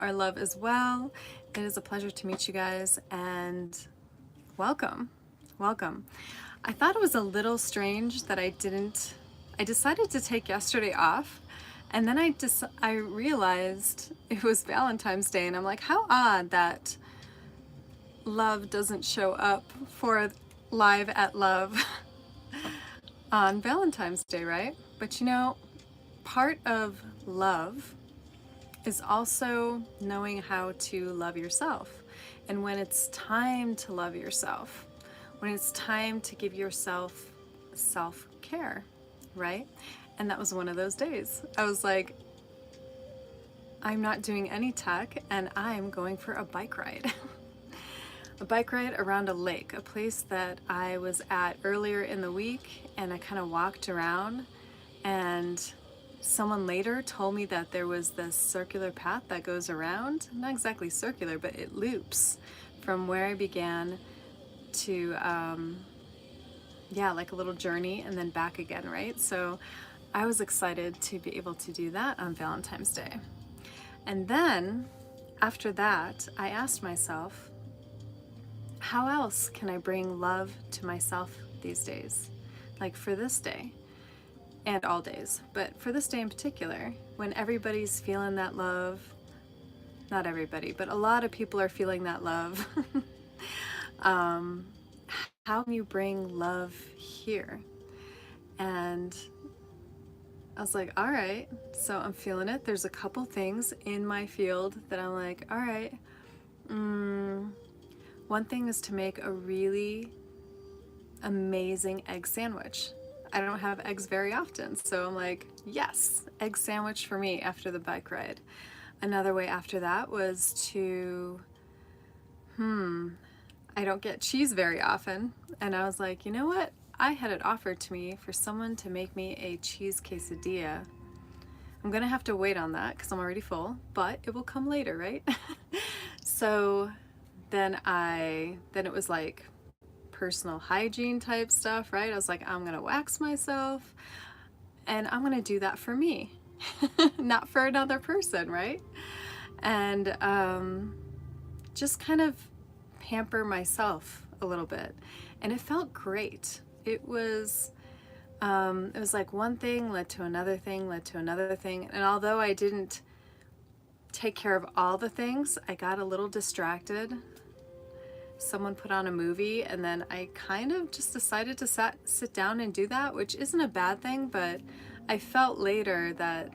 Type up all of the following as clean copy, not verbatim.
our love as well. It is a pleasure to meet you guys and welcome. Welcome. I thought it was a little strange that I decided to take yesterday off, and then I realized it was Valentine's Day, and I'm like, how odd that love doesn't show up for Live at Love on Valentine's Day, right? But you know, part of love is also knowing how to love yourself. And when it's time to love yourself, when it's time to give yourself self-care, right? And that was one of those days. I was like, I'm not doing any tech and I'm going for a bike ride. A bike ride around a lake, a place that I was at earlier in the week, and I kind of walked around, and someone later told me that there was this circular path that goes around, not exactly circular, but it loops from where I began to, yeah, like a little journey and then back again, right? So I was excited to be able to do that on Valentine's Day. And then after that, I asked myself, how else can I bring love to myself these days? Like for this day and all days, but for this day in particular, when everybody's feeling that love, not everybody, but a lot of people are feeling that love. How can you bring love here? And I was like, all right, so I'm feeling it. There's a couple things in my field that I'm like, all right, one thing is to make a really amazing egg sandwich. I don't have eggs very often, so I'm like, yes, egg sandwich for me after the bike ride. Another way after that was to, I don't get cheese very often, and I was like, you know what? I had it offered to me for someone to make me a cheese quesadilla. I'm gonna have to wait on that because I'm already full, but it will come later, right? So then it was like personal hygiene type stuff, right? I was like, I'm gonna wax myself and I'm gonna do that for me, not for another person, right? And just kind of pamper myself a little bit. And it felt great. It was like one thing led to another thing, led to another thing. And although I didn't take care of all the things, I got a little distracted. Someone put on a movie and then I kind of just decided to sit down and do that, which isn't a bad thing, but I felt later that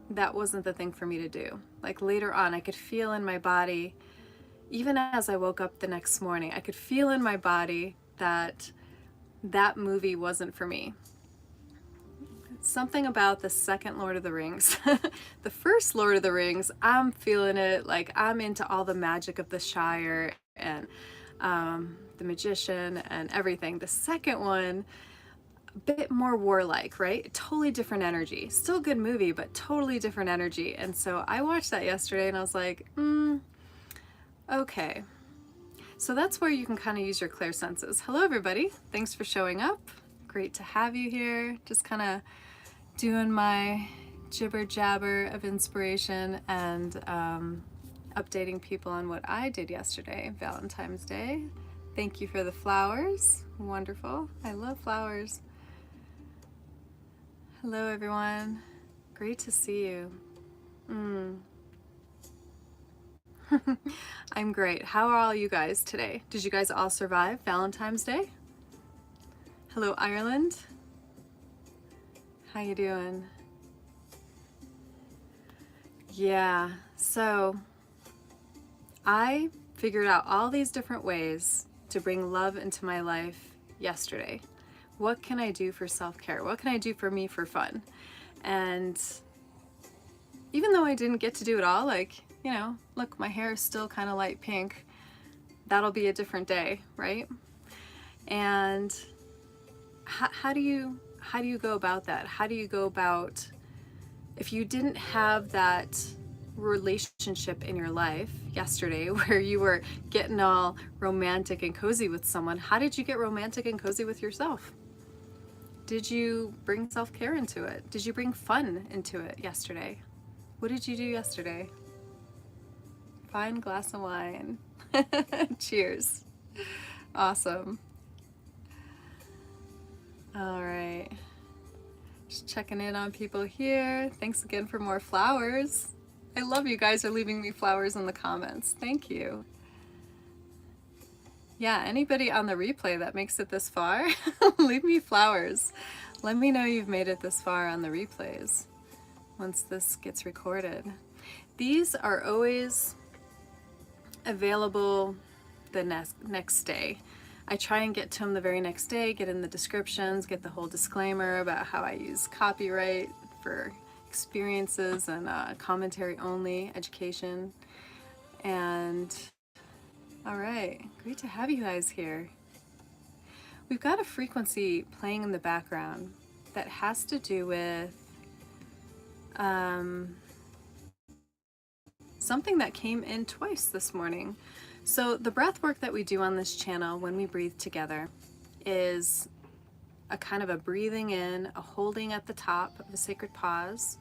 that wasn't the thing for me to do. Like later on, I could feel in my body, even as I woke up the next morning, I could feel in my body that that movie wasn't for me. Something about the second Lord of the Rings. The first Lord of the Rings, I'm feeling it, like I'm into all the magic of the Shire and the magician and everything. The second one, a bit more warlike, right? Totally different energy. Still a good movie, but totally different energy. And so I watched that yesterday and I was like, okay. So that's where you can kind of use your clear senses. Hello everybody, thanks for showing up. Great to have you here. Just kind of doing my jibber jabber of inspiration and updating people on what I did yesterday, Valentine's Day. Thank you for the flowers. Wonderful. I love flowers. Hello everyone. Great to see you. I'm great. How are all you guys today? Did you guys all survive Valentine's Day? Hello Ireland. How you doing? Yeah, so I figured out all these different ways to bring love into my life yesterday. What can I do for self-care? What can I do for me for fun? And even though I didn't get to do it all, like, you know, look, my hair is still kind of light pink. That'll be a different day, right? And how do you go about that? How do you go about, if you didn't have that relationship in your life yesterday where you were getting all romantic and cozy with someone, how did you get romantic and cozy with yourself? Did you bring self-care into it? Did you bring fun into it yesterday? What did you do yesterday? Fine glass of wine. Cheers. Awesome. All right. Just checking in on people here. Thanks again for more flowers. I love you guys are leaving me flowers in the comments. Thank you. Yeah, anybody on the replay that makes it this far, leave me flowers. Let me know you've made it this far on the replays once this gets recorded. These are always available the next day. I try and get to them the very next day, get in the descriptions, get the whole disclaimer about how I use copyright for experiences and commentary only, education. And all right, great to have you guys here. We've got a frequency playing in the background that has to do with something that came in twice this morning. So the breath work that we do on this channel when we breathe together is a kind of a breathing in, a holding at the top of a sacred pause,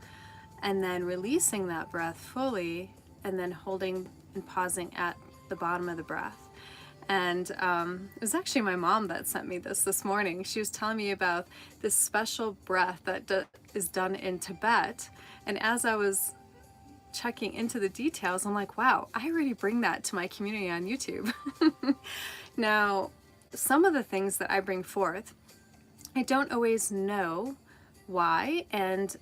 and then releasing that breath fully, and then holding and pausing at the bottom of the breath. And it was actually my mom that sent me this morning. She was telling me about this special breath that is done in Tibet. And as I was checking into the details, I'm like, wow, I already bring that to my community on YouTube. Now, some of the things that I bring forth, I don't always know why, and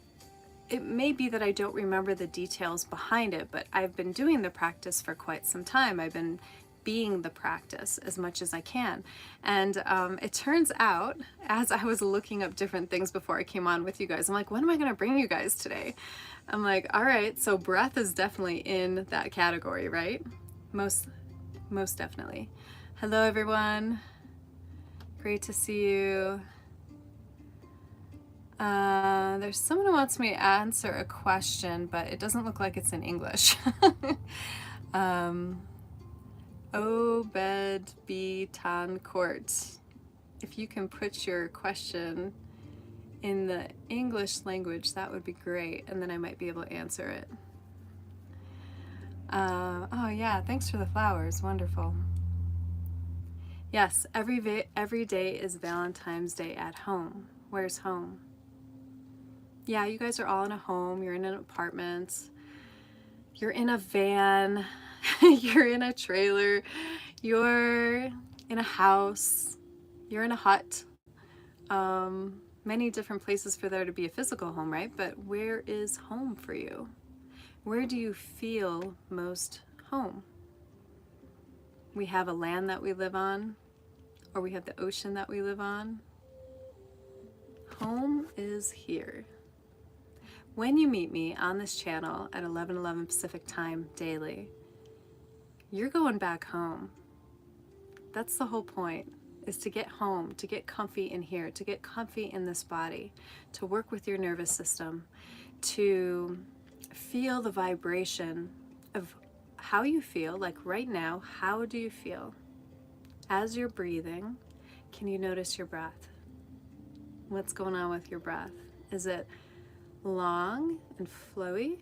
it may be that I don't remember the details behind it, but I've been doing the practice for quite some time. I've been being the practice as much as I can. And it turns out, as I was looking up different things before I came on with you guys, I'm like, what am I going to bring you guys today? I'm like, all right, so breath is definitely in that category, right? Most definitely. Hello, everyone. Great to see you. There's someone who wants me to answer a question, but it doesn't look like it's in English. Obed B. Tancourt, if you can put your question in the English language, that would be great, and then I might be able to answer it. Oh yeah, thanks for the flowers, wonderful. Yes, every day is Valentine's Day at home. Where's home? Yeah, you guys are all in a home, you're in an apartment, you're in a van, you're in a trailer, you're in a house, you're in a hut. Many different places for there to be a physical home, right? But where is home for you? Where do you feel most home? We have a land that we live on, or we have the ocean that we live on. Home is here. When you meet me on this channel at 11:11 Pacific time daily, you're going back home. That's the whole point, is to get home, to get comfy in here, to get comfy in this body, to work with your nervous system, to feel the vibration of how you feel, like right now, how do you feel? As you're breathing, can you notice your breath? What's going on with your breath? Is it long and flowy?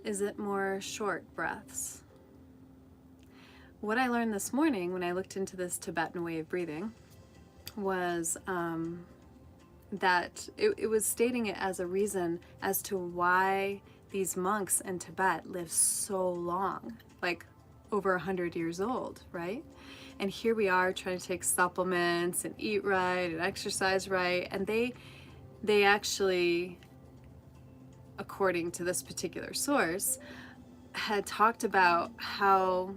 Is it more short breaths? What I learned this morning when I looked into this Tibetan way of breathing was that it was stating it as a reason as to why these monks in Tibet live so long, like over 100 years old, right? And here we are trying to take supplements and eat right and exercise right, and they actually, according to this particular source, had talked about how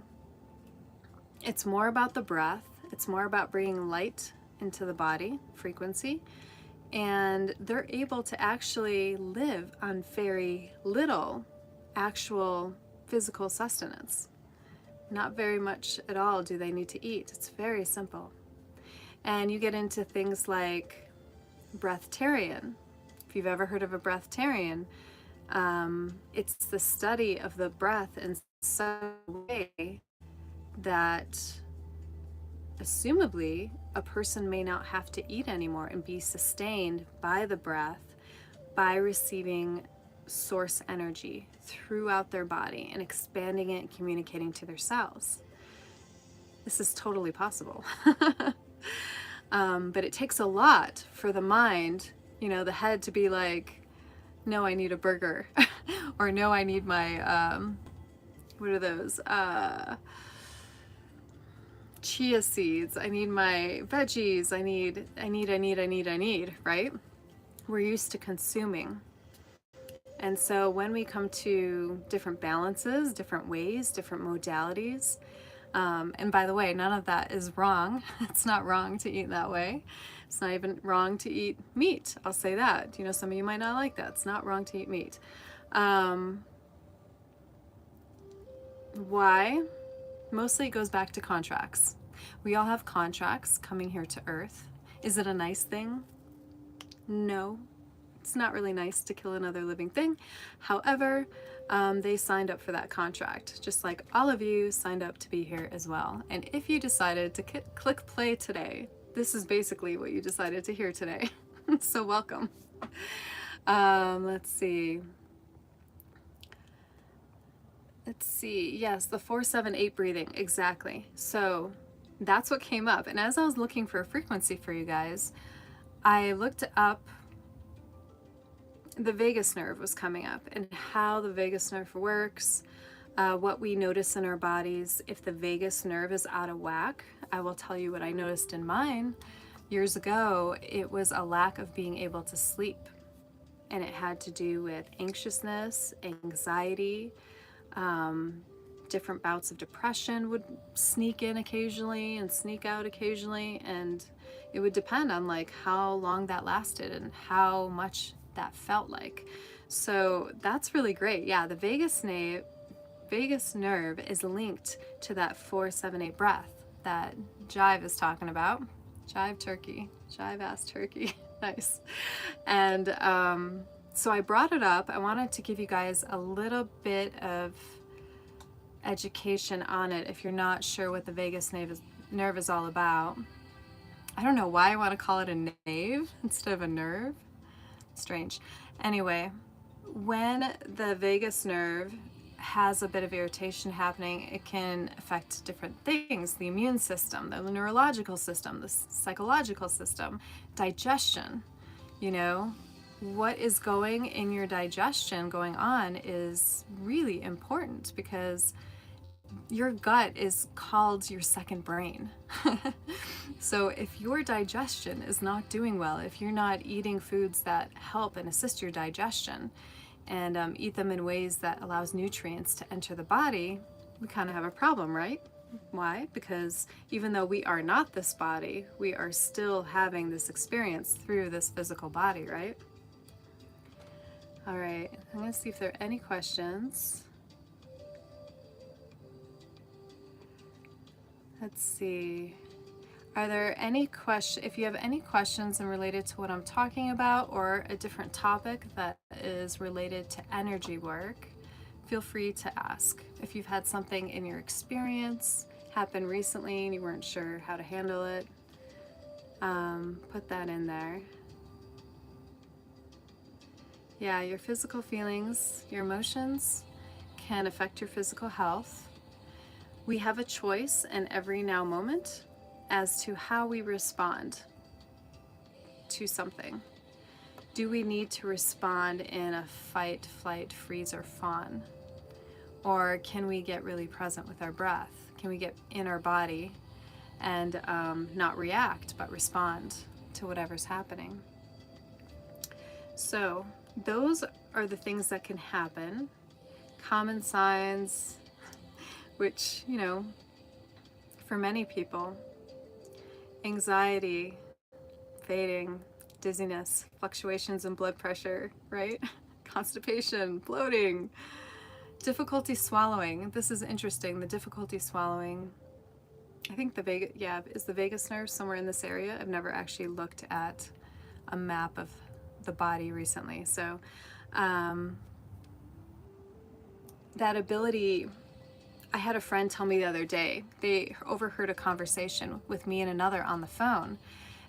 it's more about the breath, it's more about bringing light into the body, frequency, and they're able to actually live on very little actual physical sustenance. Not very much at all do they need to eat. It's very simple. And you get into things like breatharian. If you've ever heard of a breatharian, it's the study of the breath in such a way that assumably a person may not have to eat anymore and be sustained by the breath, by receiving source energy throughout their body and expanding it and communicating to their cells. This is totally possible. But it takes a lot for the mind, you know, the head to be like, no, I need a burger. Or no, I need my, what are those? Chia seeds. I need my veggies. I need, right? We're used to consuming. And so when we come to different balances, different ways, different modalities, and by the way, none of that is wrong. It's not wrong to eat that way. It's not even wrong to eat meat. I'll say that. You know, some of you might not like that. It's not wrong to eat meat. Why? Mostly it goes back to contracts. We all have contracts coming here to Earth. Is it a nice thing? No. It's not really nice to kill another living thing. However, they signed up for that contract, just like all of you signed up to be here as well. And if you decided to click play today, this is basically what you decided to hear today. So welcome. Let's see. Yes, the 4-7-8 breathing, exactly. So that's what came up. And as I was looking for a frequency for you guys, I looked up the vagus nerve was coming up and how the vagus nerve works, what we notice in our bodies. If the vagus nerve is out of whack, I will tell you what I noticed in mine years ago. It was a lack of being able to sleep, and it had to do with anxiousness, anxiety, different bouts of depression would sneak in occasionally and sneak out occasionally, and it would depend on like how long that lasted and how much that felt like. So that's really great. Yeah, the vagus nerve is linked to that 4-7-8 breath that Jive is talking about. Jive turkey, Jive ass turkey. Nice. And so I brought it up. I wanted to give you guys a little bit of education on it if you're not sure what the vagus nerve is all about. I don't know why I want to call it a nave instead of a nerve. Strange. Anyway, when the vagus nerve has a bit of irritation happening, it can affect different things: the immune system, the neurological system, the psychological system, digestion. You know, what is going in your digestion going on is really important, because your gut is called your second brain. So if your digestion is not doing well, if you're not eating foods that help and assist your digestion, and eat them in ways that allows nutrients to enter the body, we kind of have a problem, right? Why? Because even though we are not this body, we are still having this experience through this physical body, right? All right, I'm going to see if there are any questions. Let's see. Are there any questions? If you have any questions and related to what I'm talking about, or a different topic that is related to energy work, feel free to ask. If you've had something in your experience happen recently and you weren't sure how to handle it, put that in there. Yeah, your physical feelings, your emotions can affect your physical health. We have a choice in every now moment as to how we respond to something. Do we need to respond in a fight, flight, freeze, or fawn? Or can we get really present with our breath? Can we get in our body and not react, but respond to whatever's happening? So those are the things that can happen. Common signs, which, you know, for many people, anxiety, fading, dizziness, fluctuations in blood pressure, right? Constipation, bloating, difficulty swallowing. This is interesting, the difficulty swallowing. I think the vagus, yeah, is the vagus nerve somewhere in this area? I've never actually looked at a map of the body recently. So that ability, I had a friend tell me the other day, they overheard a conversation with me and another on the phone.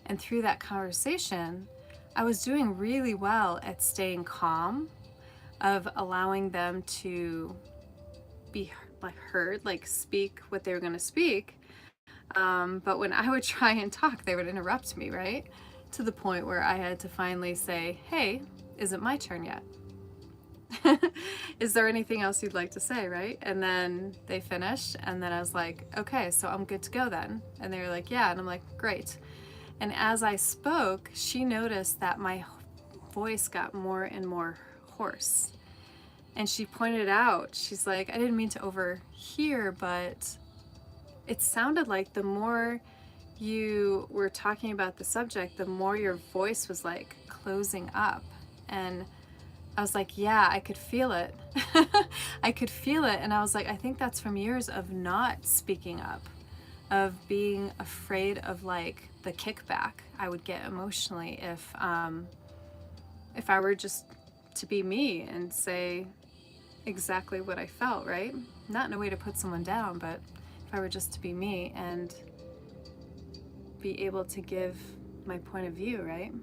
And through that conversation, I was doing really well at staying calm. of allowing them to be like heard, like speak what they were going to speak. But when I would try and talk, they would interrupt me, right? To the point where I had to finally say, hey, is it my turn yet? Is there anything else you'd like to say, right? And then they finished, and then I was like, okay, so I'm good to go then. And they were like, yeah. And I'm like, great. And as I spoke, she noticed that my voice got more and more hoarse. And she pointed out, she's like, I didn't mean to overhear, but it sounded like the more you were talking about the subject, the more your voice was like closing up. And I was like, yeah, I could feel it. I could feel it. And I was like, I think that's from years of not speaking up, of being afraid of like the kickback I would get emotionally if I were just to be me and say exactly what I felt, right? Not in a way to put someone down, but if I were just to be me and be able to give my point of view, right?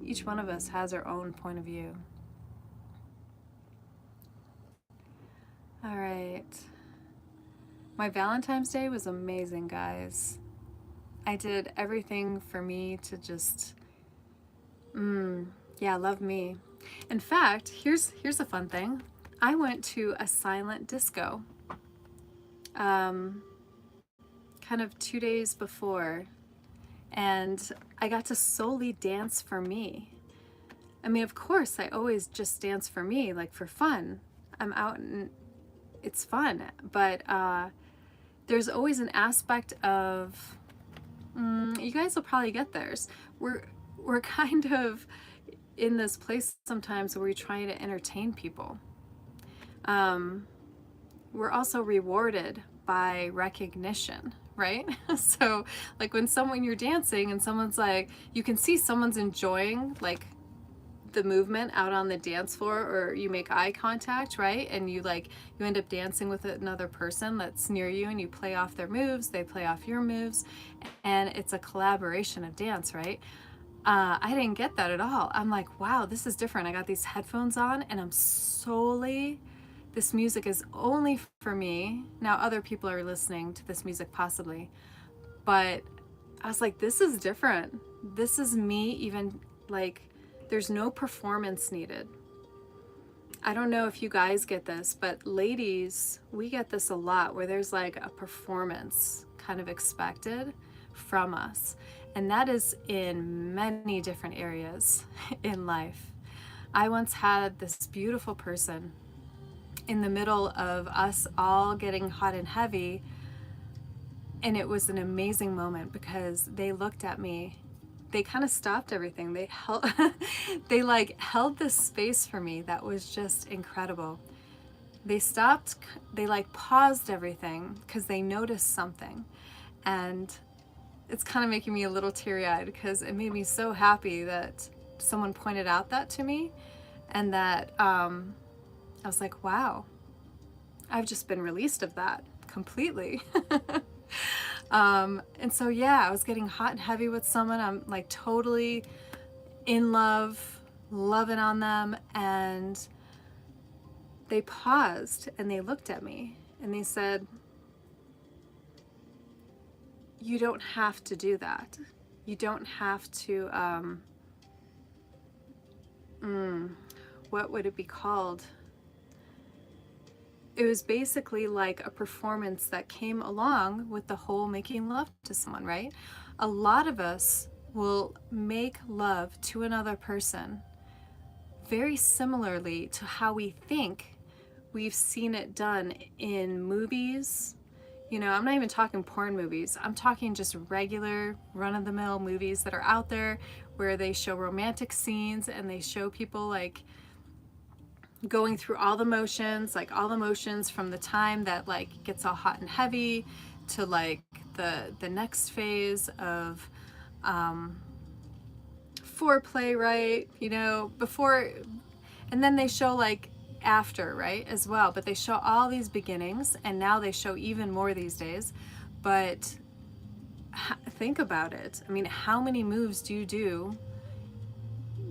Each one of us has our own point of view. All right. My Valentine's Day was amazing, guys. I did everything for me to just, yeah, love me. In fact, here's a fun thing. I went to a silent disco, kind of 2 days before, and I got to solely dance for me. I mean, of course, I always just dance for me, like for fun. I'm out and it's fun, but there's always an aspect of, you guys will probably get theirs. We're kind of in this place sometimes where we're trying to entertain people. We're also rewarded by recognition, right? So like when you're dancing and someone's like, you can see someone's enjoying like the movement out on the dance floor, or you make eye contact, right? And you end up dancing with another person that's near you, and you play off their moves, they play off your moves, and it's a collaboration of dance, right? I didn't get that at all. I'm like, wow, this is different. I got these headphones on and I'm solely, this music is only for me. Now other people are listening to this music possibly, but I was like, this is different. This is me, even like, there's no performance needed. I don't know if you guys get this, but ladies, we get this a lot where there's like a performance kind of expected from us. And that is in many different areas in life. I once had this beautiful person in the middle of us all getting hot and heavy. And it was an amazing moment because they looked at me. They kind of stopped everything. They held, they like held this space for me that was just incredible. They stopped, they like paused everything because they noticed something. And it's kind of making me a little teary-eyed because it made me so happy that someone pointed out that to me, and that I was like, wow, I've just been released of that completely. And so, yeah, I was getting hot and heavy with someone. I'm like totally in love, loving on them. And they paused and they looked at me and they said, you don't have to do that. You don't have to, what would it be called? It was basically like a performance that came along with the whole making love to someone, right? A lot of us will make love to another person very similarly to how we think we've seen it done in movies. You know, I'm not even talking porn movies. I'm talking just regular run-of-the-mill movies that are out there where they show romantic scenes and they show people like going through all the motions, like all the motions from the time that like gets all hot and heavy to like the next phase of foreplay, right? You know, before, and then they show like after, right, as well. But they show all these beginnings, and now they show even more these days. But think about it. I mean, how many moves do you do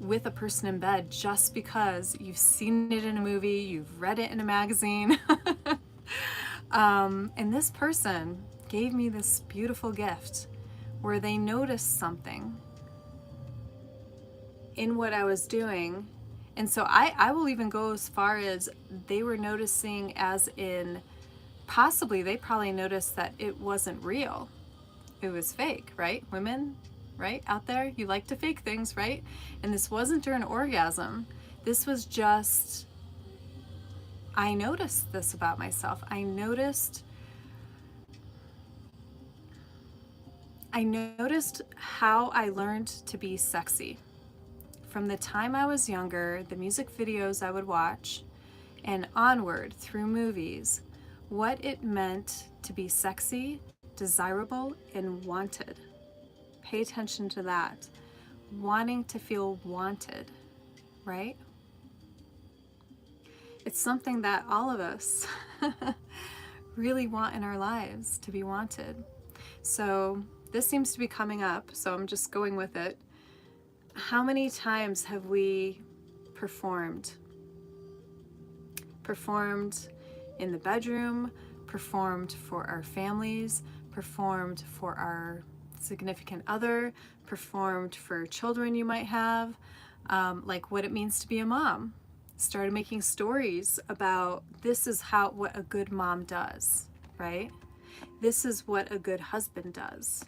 with a person in bed just because you've seen it in a movie, you've read it in a magazine. And this person gave me this beautiful gift where they noticed something in what I was doing. And so I will even go as far as they were noticing, as in possibly they probably noticed that it wasn't real. It was fake, right? Women, right? Out there, you like to fake things, right? And this wasn't during orgasm. This was just, I noticed this about myself. I noticed how I learned to be sexy. From the time I was younger, the music videos I would watch, and onward through movies, what it meant to be sexy, desirable, and wanted. Pay attention to that. Wanting to feel wanted, right? It's something that all of us really want in our lives, to be wanted. So this seems to be coming up, so I'm just going with it. How many times have we performed? Performed in the bedroom, performed for our families, performed for our significant other, performed for children you might have, like what it means to be a mom. Started making stories about this is what a good mom does, right? This is what a good husband does.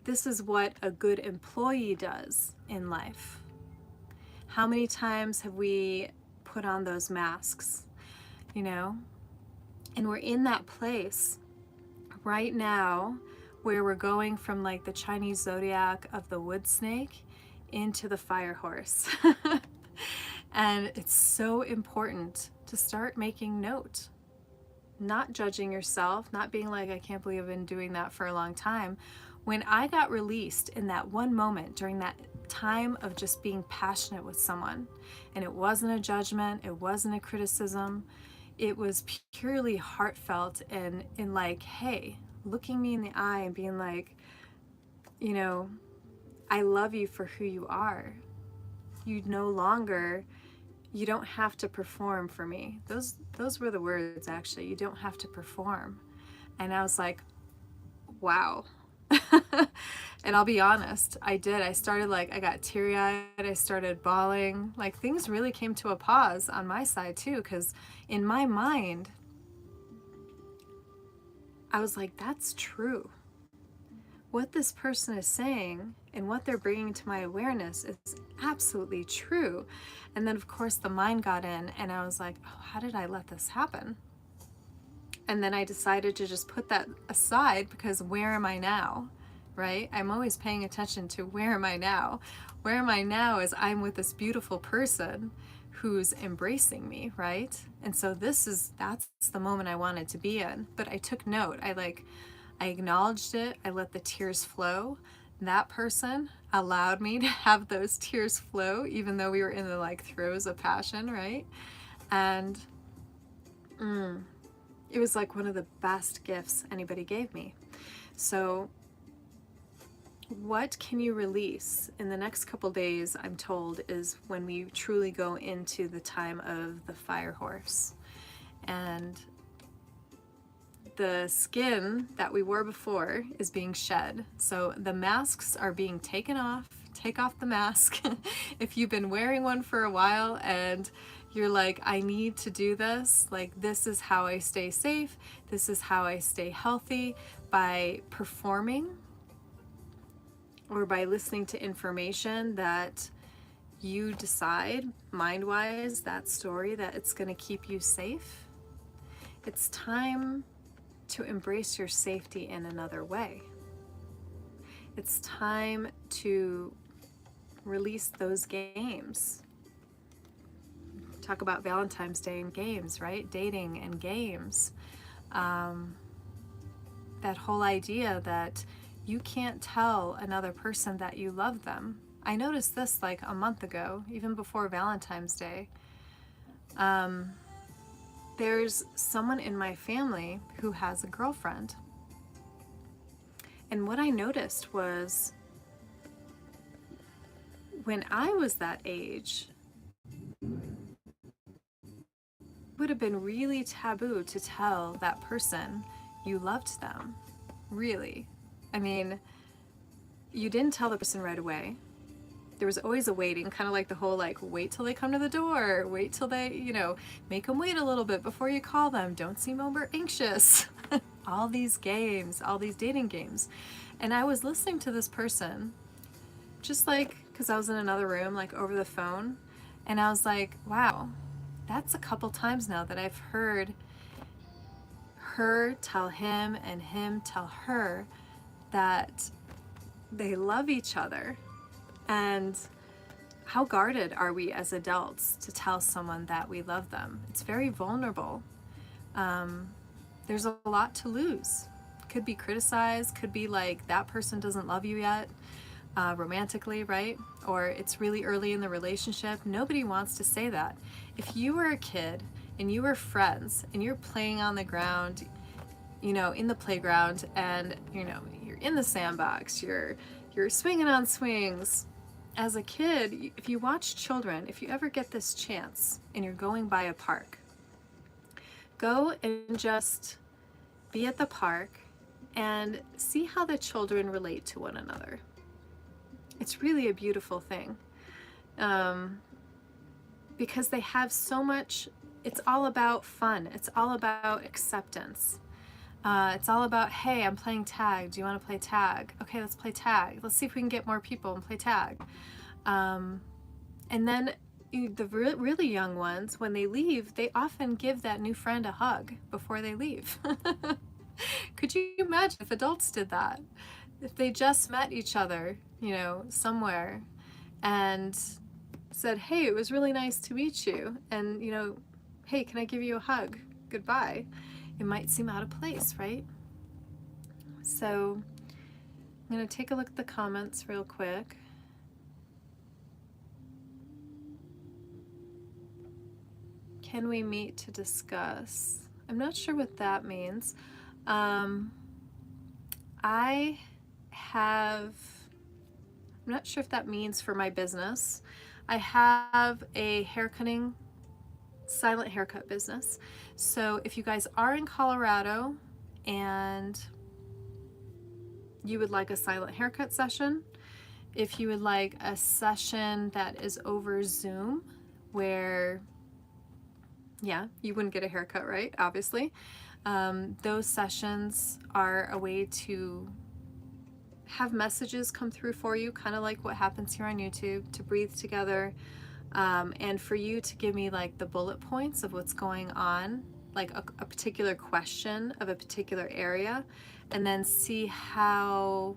This is what a good employee does in life. How many times have we put on those masks, you know? And we're in that place right now where we're going from like the Chinese zodiac of the wood snake into the fire horse. And it's so important to start making note, not judging yourself, not being like, I can't believe I've been doing that for a long time. When I got released in that one moment during that time of just being passionate with someone, and it wasn't a judgment, it wasn't a criticism, it was purely heartfelt and like, hey, looking me in the eye and being like, you know, I love you for who you are. You don't have to perform for me. Those were the words, actually. You don't have to perform. And I was like, wow. And I'll be honest, I did. I started I got teary-eyed. I started bawling. Like, things really came to a pause on my side too, because in my mind, I was like, that's true. What this person is saying and what they're bringing to my awareness is absolutely true. And then of course the mind got in and I was like, oh, how did I let this happen? And then I decided to just put that aside, because where am I now, right? I'm always paying attention to where am I now? Where am I now is I'm with this beautiful person who's embracing me, right? And so that's the moment I wanted to be in. But I took note. I acknowledged it. I let the tears flow. That person allowed me to have those tears flow, even though we were in the throes of passion, right? And it was like one of the best gifts anybody gave me. So what can you release in the next couple days, I'm told, is when we truly go into the time of the fire horse. And the skin that we wore before is being shed. So the masks are being taken off. Take off the mask. If you've been wearing one for a while and you're like, I need to do this, this is how I stay safe, this is how I stay healthy, by performing or by listening to information that you decide mind-wise, that story, that it's going to keep you safe. It's time to embrace your safety in another way. It's time to release those games. Talk about Valentine's Day and games, right? Dating and games. That whole idea that you can't tell another person that you love them. I noticed this a month ago, even before Valentine's Day. There's someone in my family who has a girlfriend. And what I noticed was when I was that age, it would have been really taboo to tell that person you loved them. Really. I mean, you didn't tell the person right away. There was always a waiting, kind of like the whole like, wait till they come to the door, wait till they, you know, make them wait a little bit before you call them, don't seem over anxious. All these games, all these dating games. And I was listening to this person, just like, because I was in another room, like over the phone, and I was like, wow, that's a couple times now that I've heard her tell him and him tell her that they love each other. And how guarded are we as adults to tell someone that we love them? It's very vulnerable. There's a lot to lose. Could be criticized, could be like that person doesn't love you yet, romantically, right? Or it's really early in the relationship. Nobody wants to say that. If you were a kid and you were friends and you're playing on the ground, you know, in the playground, and you know, you're in the sandbox, you're swinging on swings. As a kid, if you watch children, if you ever get this chance and you're going by a park, go and just be at the park and see how the children relate to one another. It's really a beautiful thing, because they have so much. It's all about fun. It's all about acceptance. It's all about, hey, I'm playing tag. Do you want to play tag? Okay, let's play tag. Let's see if we can get more people and play tag. And then the really young ones, when they leave, they often give that new friend a hug before they leave. Could you imagine if adults did that? If they just met each other, you know, somewhere, and said, hey, it was really nice to meet you. And, you know, hey, can I give you a hug? Goodbye. It might seem out of place, right? So I'm going to take a look at the comments real quick. Can we meet to discuss? I'm not sure what that means. I'm not sure if that means for my business. I have a haircutting, silent haircut business. So if you guys are in Colorado and you would like a silent haircut session, if you would like a session that is over Zoom where, yeah, you wouldn't get a haircut, right? Obviously. Those sessions are a way to have messages come through for you, kind of like what happens here on YouTube, to breathe together, and for you to give me like the bullet points of what's going on, like a particular question of a particular area, and then see how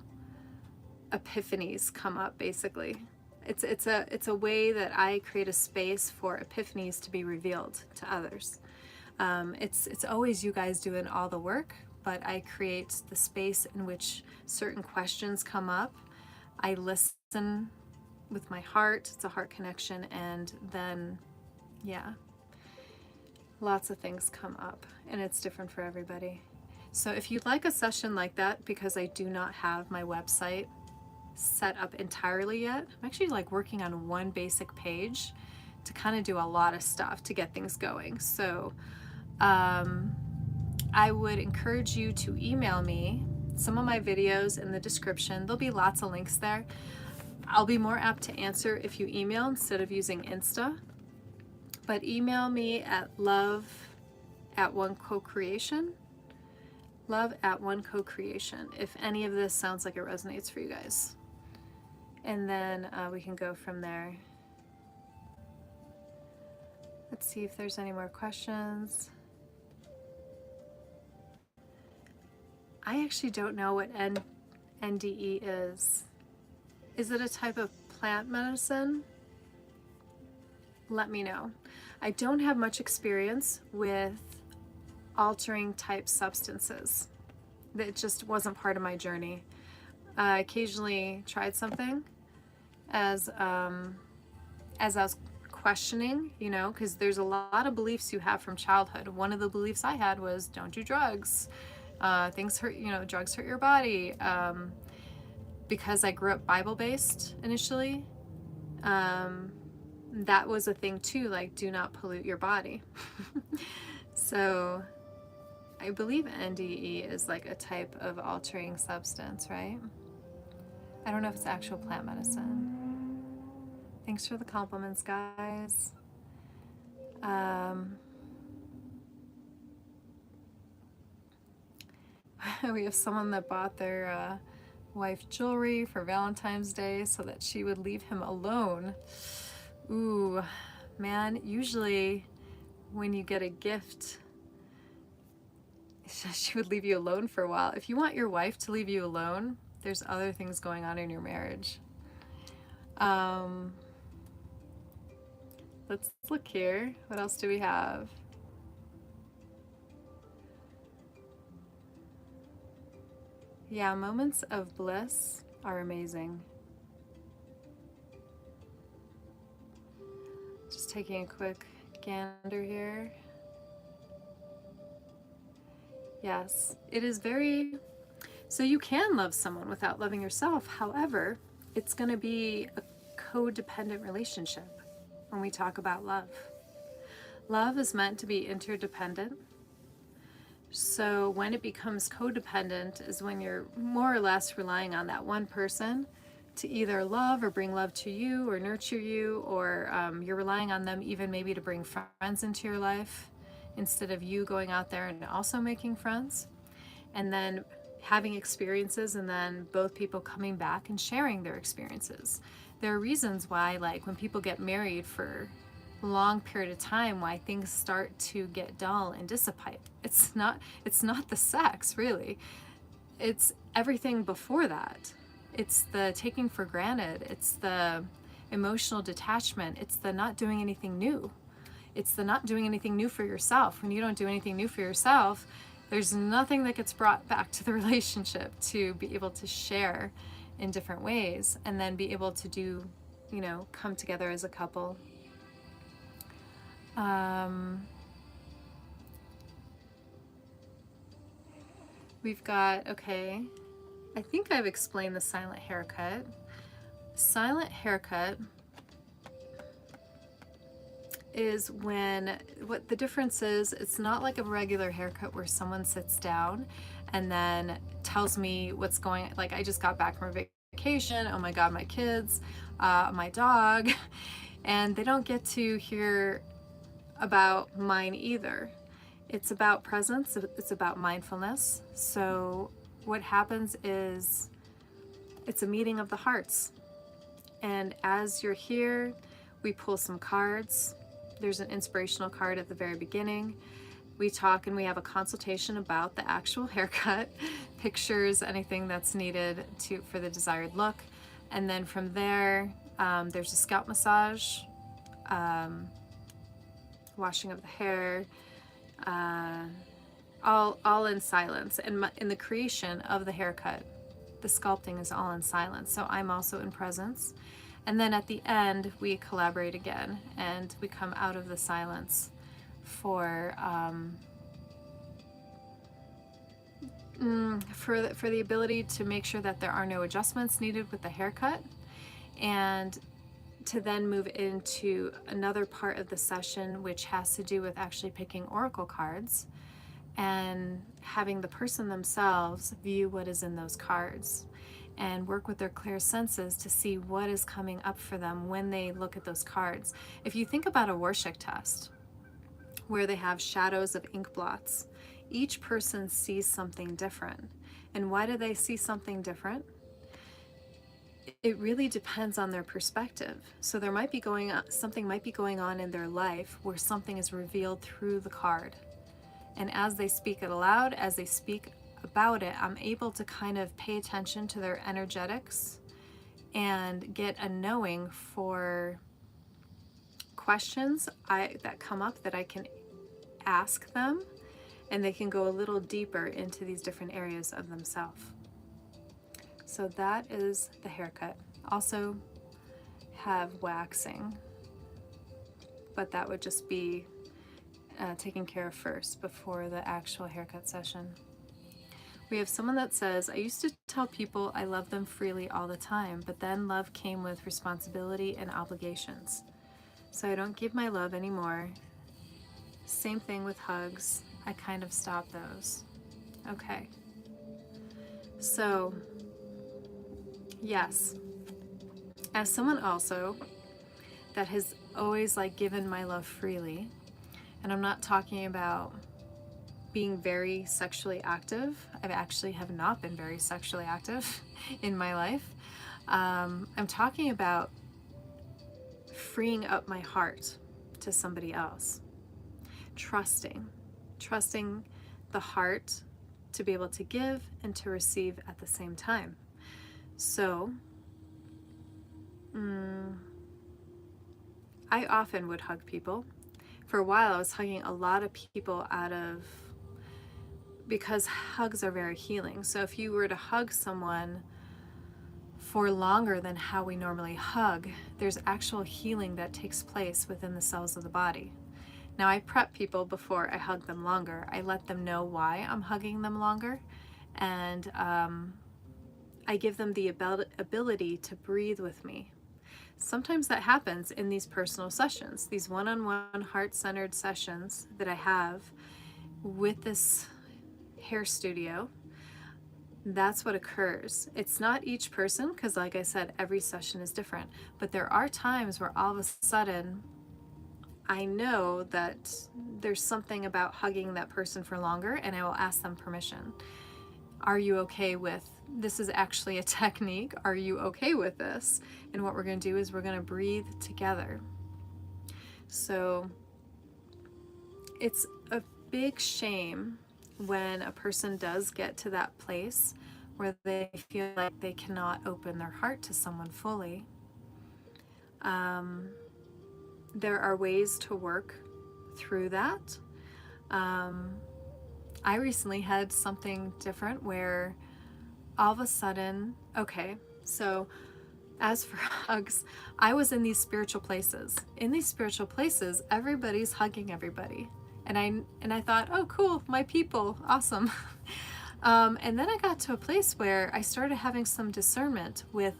epiphanies come up, basically. It's a way that I create a space for epiphanies to be revealed to others. It's always you guys doing all the work, but I create the space in which certain questions come up. I listen with my heart. It's a heart connection, and then, yeah, lots of things come up, and it's different for everybody. So if you'd like a session like that, because I do not have my website set up entirely yet, I'm actually like working on one basic page to kind of do a lot of stuff to get things going. So I would encourage you to email me some of my videos in the description. There'll be lots of links there. I'll be more apt to answer if you email instead of using Insta. But email me at love@OneCocreation. Love@OneCocreation, if any of this sounds like it resonates for you guys. And then we can go from there. Let's see if there's any more questions. I actually don't know what NDE is. Is it a type of plant medicine? Let me know. I don't have much experience with altering type substances. That just wasn't part of my journey. I occasionally tried something as I was questioning, you know, because there's a lot of beliefs you have from childhood. One of the beliefs I had was don't do drugs. Things hurt, you know, drugs hurt your body. Because I grew up Bible-based initially, that was a thing too, like do not pollute your body. So I believe NDE is like a type of altering substance, right? I don't know if it's actual plant medicine. Thanks for the compliments, guys. We have someone that bought their wife jewelry for Valentine's Day so that she would leave him alone. Ooh, man, usually when you get a gift, she would leave you alone for a while. If you want your wife to leave you alone, there's other things going on in your marriage. Let's look here. What else do we have? Yeah, moments of bliss are amazing. Just taking a quick gander here. Yes, it is very... So you can love someone without loving yourself. However, it's going to be a codependent relationship when we talk about love. Love is meant to be interdependent. So when it becomes codependent is when you're more or less relying on that one person to either love or bring love to you or nurture you, or you're relying on them even maybe to bring friends into your life instead of you going out there and also making friends, and then having experiences and then both people coming back and sharing their experiences. There are reasons why, like when people get married for a long period of time, why things start to get dull and dissipate. It's not the sex, really. It's everything before that. It's the taking for granted. It's the emotional detachment. It's the not doing anything new. It's the not doing anything new for yourself. When you don't do anything new for yourself, there's nothing that gets brought back to the relationship to be able to share in different ways and then be able to do, you know, come together as a couple. We've got, okay, I think I've explained the silent haircut. Silent haircut is when, what the difference is, it's not like a regular haircut where someone sits down and then tells me what's going, like I just got back from a vacation, oh my God, my kids, my dog, and they don't get to hear about mine either. It's about presence, it's about mindfulness. So what happens is it's a meeting of the hearts. And as you're here, we pull some cards. There's an inspirational card at the very beginning. We talk and we have a consultation about the actual haircut, pictures, anything that's needed for the desired look. And then from there, there's a scalp massage, washing of the hair, all in silence. And in the creation of the haircut, the sculpting is all in silence. So I'm also in presence. And then at the end, we collaborate again and we come out of the silence for the ability to make sure that there are no adjustments needed with the haircut, and to then move into another part of the session which has to do with actually picking oracle cards and having the person themselves view what is in those cards and work with their clear senses to see what is coming up for them when they look at those cards. If you think about a Rorschach test where they have shadows of ink blots, each person sees something different. And why do they see something different? It really depends on their perspective. So there might be something might be going on in their life where something is revealed through the card. And as they speak it aloud, as they speak about it, I'm able to kind of pay attention to their energetics and get a knowing for questions that come up that I can ask them, and they can go a little deeper into these different areas of themselves. So that is the haircut. Also have waxing, but that would just be taken care of first before the actual haircut session. We have someone that says, I used to tell people I love them freely all the time, but then love came with responsibility and obligations. So I don't give my love anymore. Same thing with hugs. I kind of stopped those. Okay. So, yes. As someone also that has always like given my love freely, and I'm not talking about being very sexually active. I actually have not been very sexually active in my life. I'm talking about freeing up my heart to somebody else. Trusting the heart to be able to give and to receive at the same time. So, I often would hug people. For a while, I was hugging a lot of people because hugs are very healing. So if you were to hug someone for longer than how we normally hug, there's actual healing that takes place within the cells of the body. Now, I prep people before I hug them longer. I let them know why I'm hugging them longer, and I give them the ability to breathe with me. Sometimes that happens in these personal sessions, these one-on-one heart-centered sessions that I have with this hair studio. That's what occurs. It's not each person, because like I said, every session is different, but there are times where all of a sudden I know that there's something about hugging that person for longer, and I will ask them permission. Are you okay with this? Is actually a technique. Are you okay with this? And what we're going to do is we're going to breathe together. So it's a big shame when a person does get to that place where they feel like they cannot open their heart to someone fully. There are ways to work through that. I recently had something different where all of a sudden, okay, so as for hugs, I was in these spiritual places. In these spiritual places, everybody's hugging everybody. And I thought, oh, cool, my people, awesome. And then I got to a place where I started having some discernment with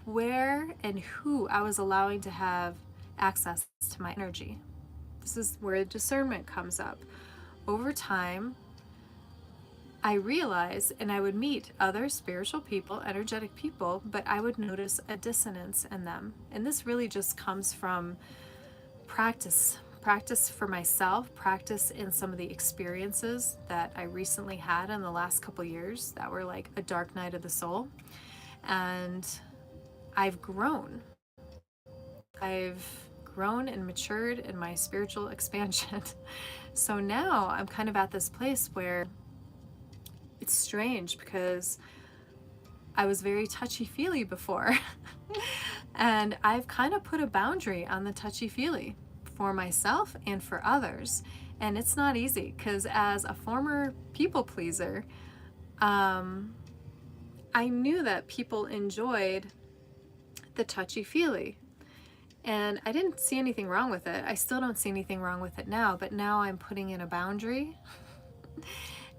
where and who I was allowing to have access to my energy. This is where discernment comes up. Over time, I realized, and I would meet other spiritual people, energetic people, but I would notice a dissonance in them. And this really just comes from practice for myself, practice in some of the experiences that I recently had in the last couple years that were like a dark night of the soul. And I've grown and matured in my spiritual expansion. So now I'm kind of at this place where it's strange because I was very touchy-feely before. And I've kind of put a boundary on the touchy-feely for myself and for others. And it's not easy because as a former people pleaser, I knew that people enjoyed the touchy-feely. And I didn't see anything wrong with it. I still don't see anything wrong with it now, but now I'm putting in a boundary.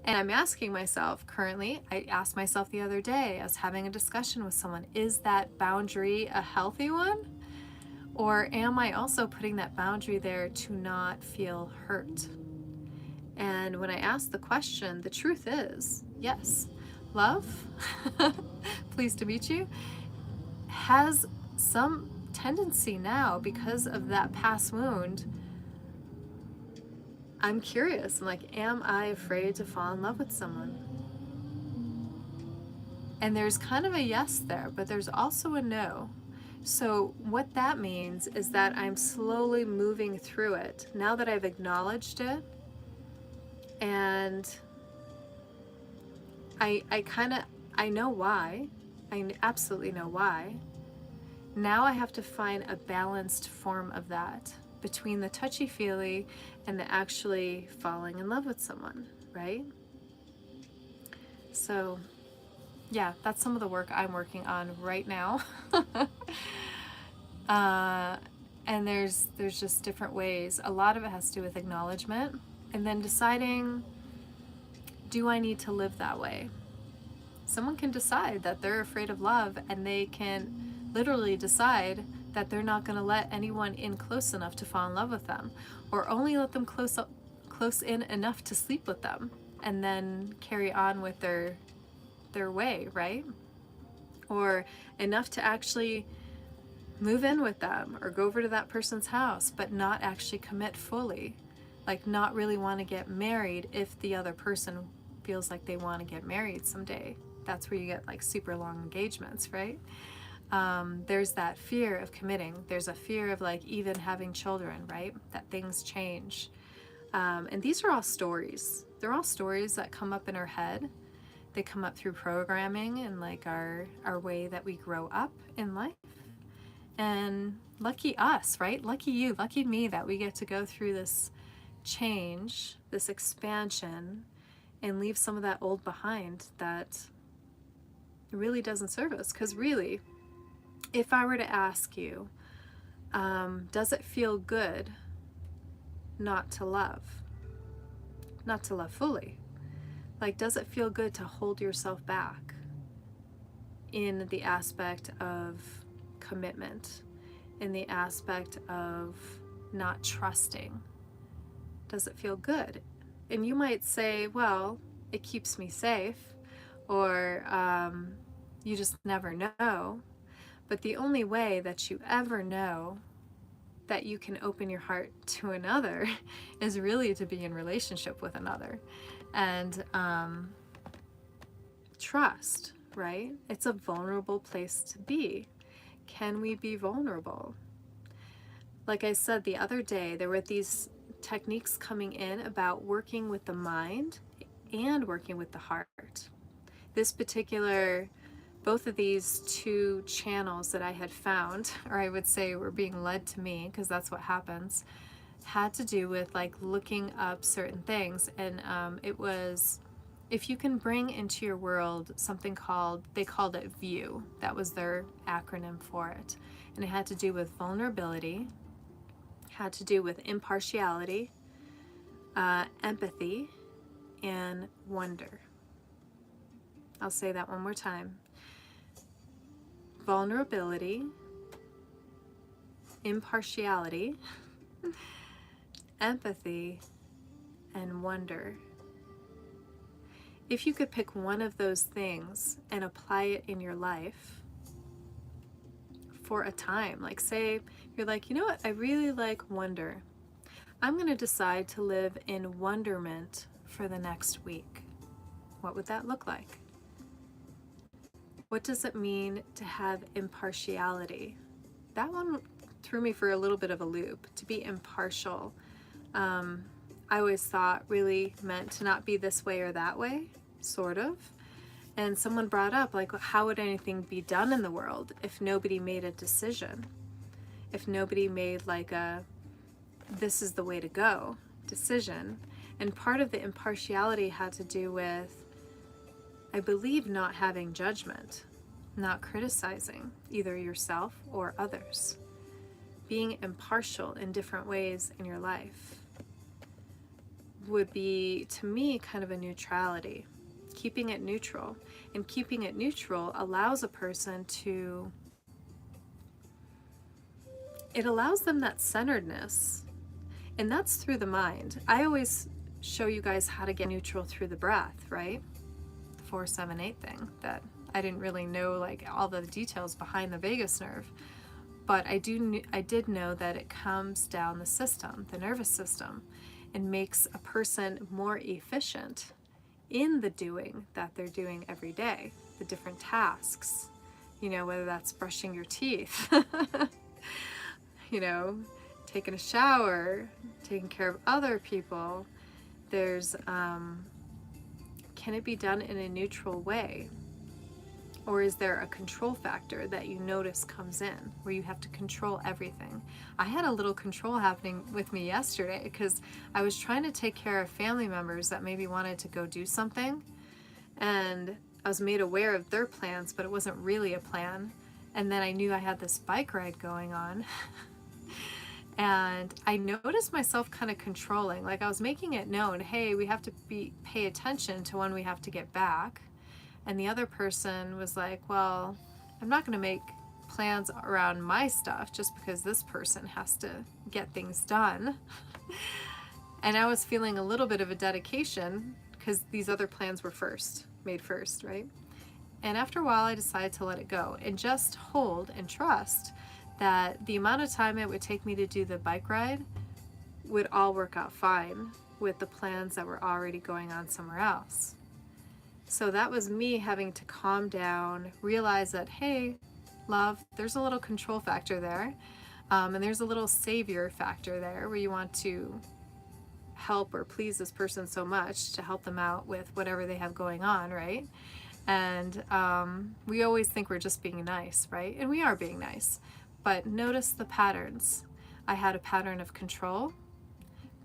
And I'm asking myself currently, I asked myself the other day, I was having a discussion with someone, is that boundary a healthy one? Or am I also putting that boundary there to not feel hurt? And when I asked the question, the truth is, yes, love, pleased to meet you, has some tendency now because of that past wound. I'm curious. I'm like, am I afraid to fall in love with someone? And there's kind of a yes there, but there's also a no. So what that means is that I'm slowly moving through it now that I've acknowledged it, and I know why. I absolutely know why. Now I have to find a balanced form of that between the touchy-feely and the actually falling in love with someone, right? So yeah, that's some of the work I'm working on right now. And there's just different ways. A lot of it has to do with acknowledgement and then deciding do I need to live that way? Someone can decide that they're afraid of love, and they can literally decide that they're not going to let anyone in close enough to fall in love with them, or only let them close in enough to sleep with them, and then carry on with their way, right? Or enough to actually move in with them or go over to that person's house, but not actually commit fully. Like, not really want to get married if the other person feels like they want to get married someday. That's where you get like super long engagements, right? There's that fear of committing. There's a fear of like even having children, right? That things change. And these are all stories. They're all stories that come up in our head. They come up through programming and like our way that we grow up in life. And lucky us, right? Lucky you, lucky me that we get to go through this change, this expansion, and leave some of that old behind that really doesn't serve us. Because really, if I were to ask you, does it feel good not to love fully? Like, does it feel good to hold yourself back in the aspect of commitment, in the aspect of not trusting? Does it feel good? And you might say, well, it keeps me safe, or you just never know. But the only way that you ever know that you can open your heart to another is really to be in relationship with another. And trust, right? It's a vulnerable place to be. Can we be vulnerable? Like I said the other day, there were these techniques coming in about working with the mind and working with the heart. This particular, both of these two channels that I had found, or I would say were being led to me, because that's what happens, had to do with like looking up certain things. And it was, if you can bring into your world something called, they called it VIEW. That was their acronym for it. And it had to do with vulnerability, had to do with impartiality, empathy, and wonder. I'll say that one more time. Vulnerability, impartiality, empathy, and wonder. If you could pick one of those things and apply it in your life for a time, like say you're like, you know what, I really like wonder. I'm going to decide to live in wonderment for the next week. What would that look like? What does it mean to have impartiality? That one threw me for a little bit of a loop. To be impartial, I always thought really meant to not be this way or that way, sort of. And someone brought up, like, how would anything be done in the world if nobody made a decision? If nobody made like a, this is the way to go decision. And part of the impartiality had to do with, I believe, not having judgment, not criticizing either yourself or others, being impartial in different ways in your life would be, to me, kind of a neutrality, keeping it neutral. And keeping it neutral allows a person to, it allows them that centeredness, and that's through the mind. I always show you guys how to get neutral through the breath, right? 4-7-8 thing that I didn't really know like all the details behind the vagus nerve, but I did know that it comes down the system, the nervous system, and makes a person more efficient in the doing that they're doing every day, the different tasks, you know, whether that's brushing your teeth, you know, taking a shower, taking care of other people. There's can it be done in a neutral way? Or is there a control factor that you notice comes in where you have to control everything? I had a little control happening with me yesterday because I was trying to take care of family members that maybe wanted to go do something, and I was made aware of their plans, but it wasn't really a plan. And then I knew I had this bike ride going on And I noticed myself kind of controlling, like I was making it known, hey, we have to pay attention to when we have to get back. And the other person was like, well, I'm not going to make plans around my stuff just because this person has to get things done. And I was feeling a little bit of a dedication because these other plans were made first, right? And after a while, I decided to let it go and just hold and trust that the amount of time it would take me to do the bike ride would all work out fine with the plans that were already going on somewhere else. So that was me having to calm down, realize that, hey, love, there's a little control factor there, and there's a little savior factor there where you want to help or please this person so much to help them out with whatever they have going on, right? And we always think we're just being nice, right? And we are being nice. But notice the patterns. I had a pattern of control,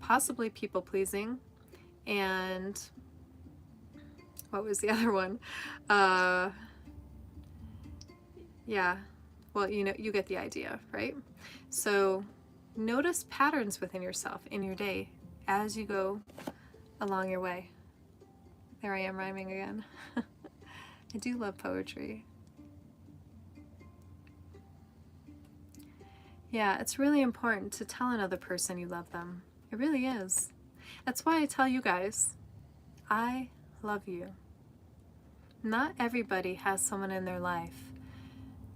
possibly people-pleasing, and what was the other one? Yeah, well, you know, you get the idea, right? So notice patterns within yourself in your day as you go along your way. There I am rhyming again. I do love poetry. Yeah, it's really important to tell another person you love them. It really is. That's why I tell you guys, I love you. Not everybody has someone in their life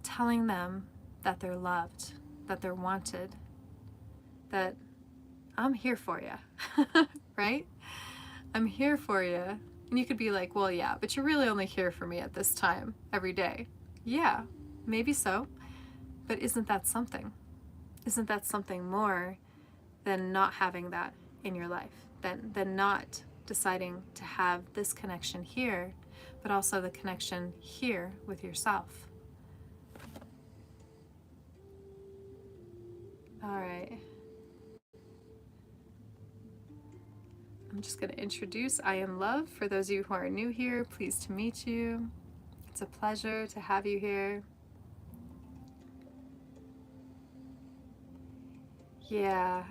telling them that they're loved, that they're wanted, that I'm here for you, right? I'm here for you. And you could be like, well, yeah, but you're really only here for me at this time every day. Yeah, maybe so. But isn't that something? Isn't that something more than not having that in your life? Than not deciding to have this connection here, but also the connection here with yourself. All right. I'm just going to introduce I Am Love. For those of you who are new here, pleased to meet you. It's a pleasure to have you here. Yeah.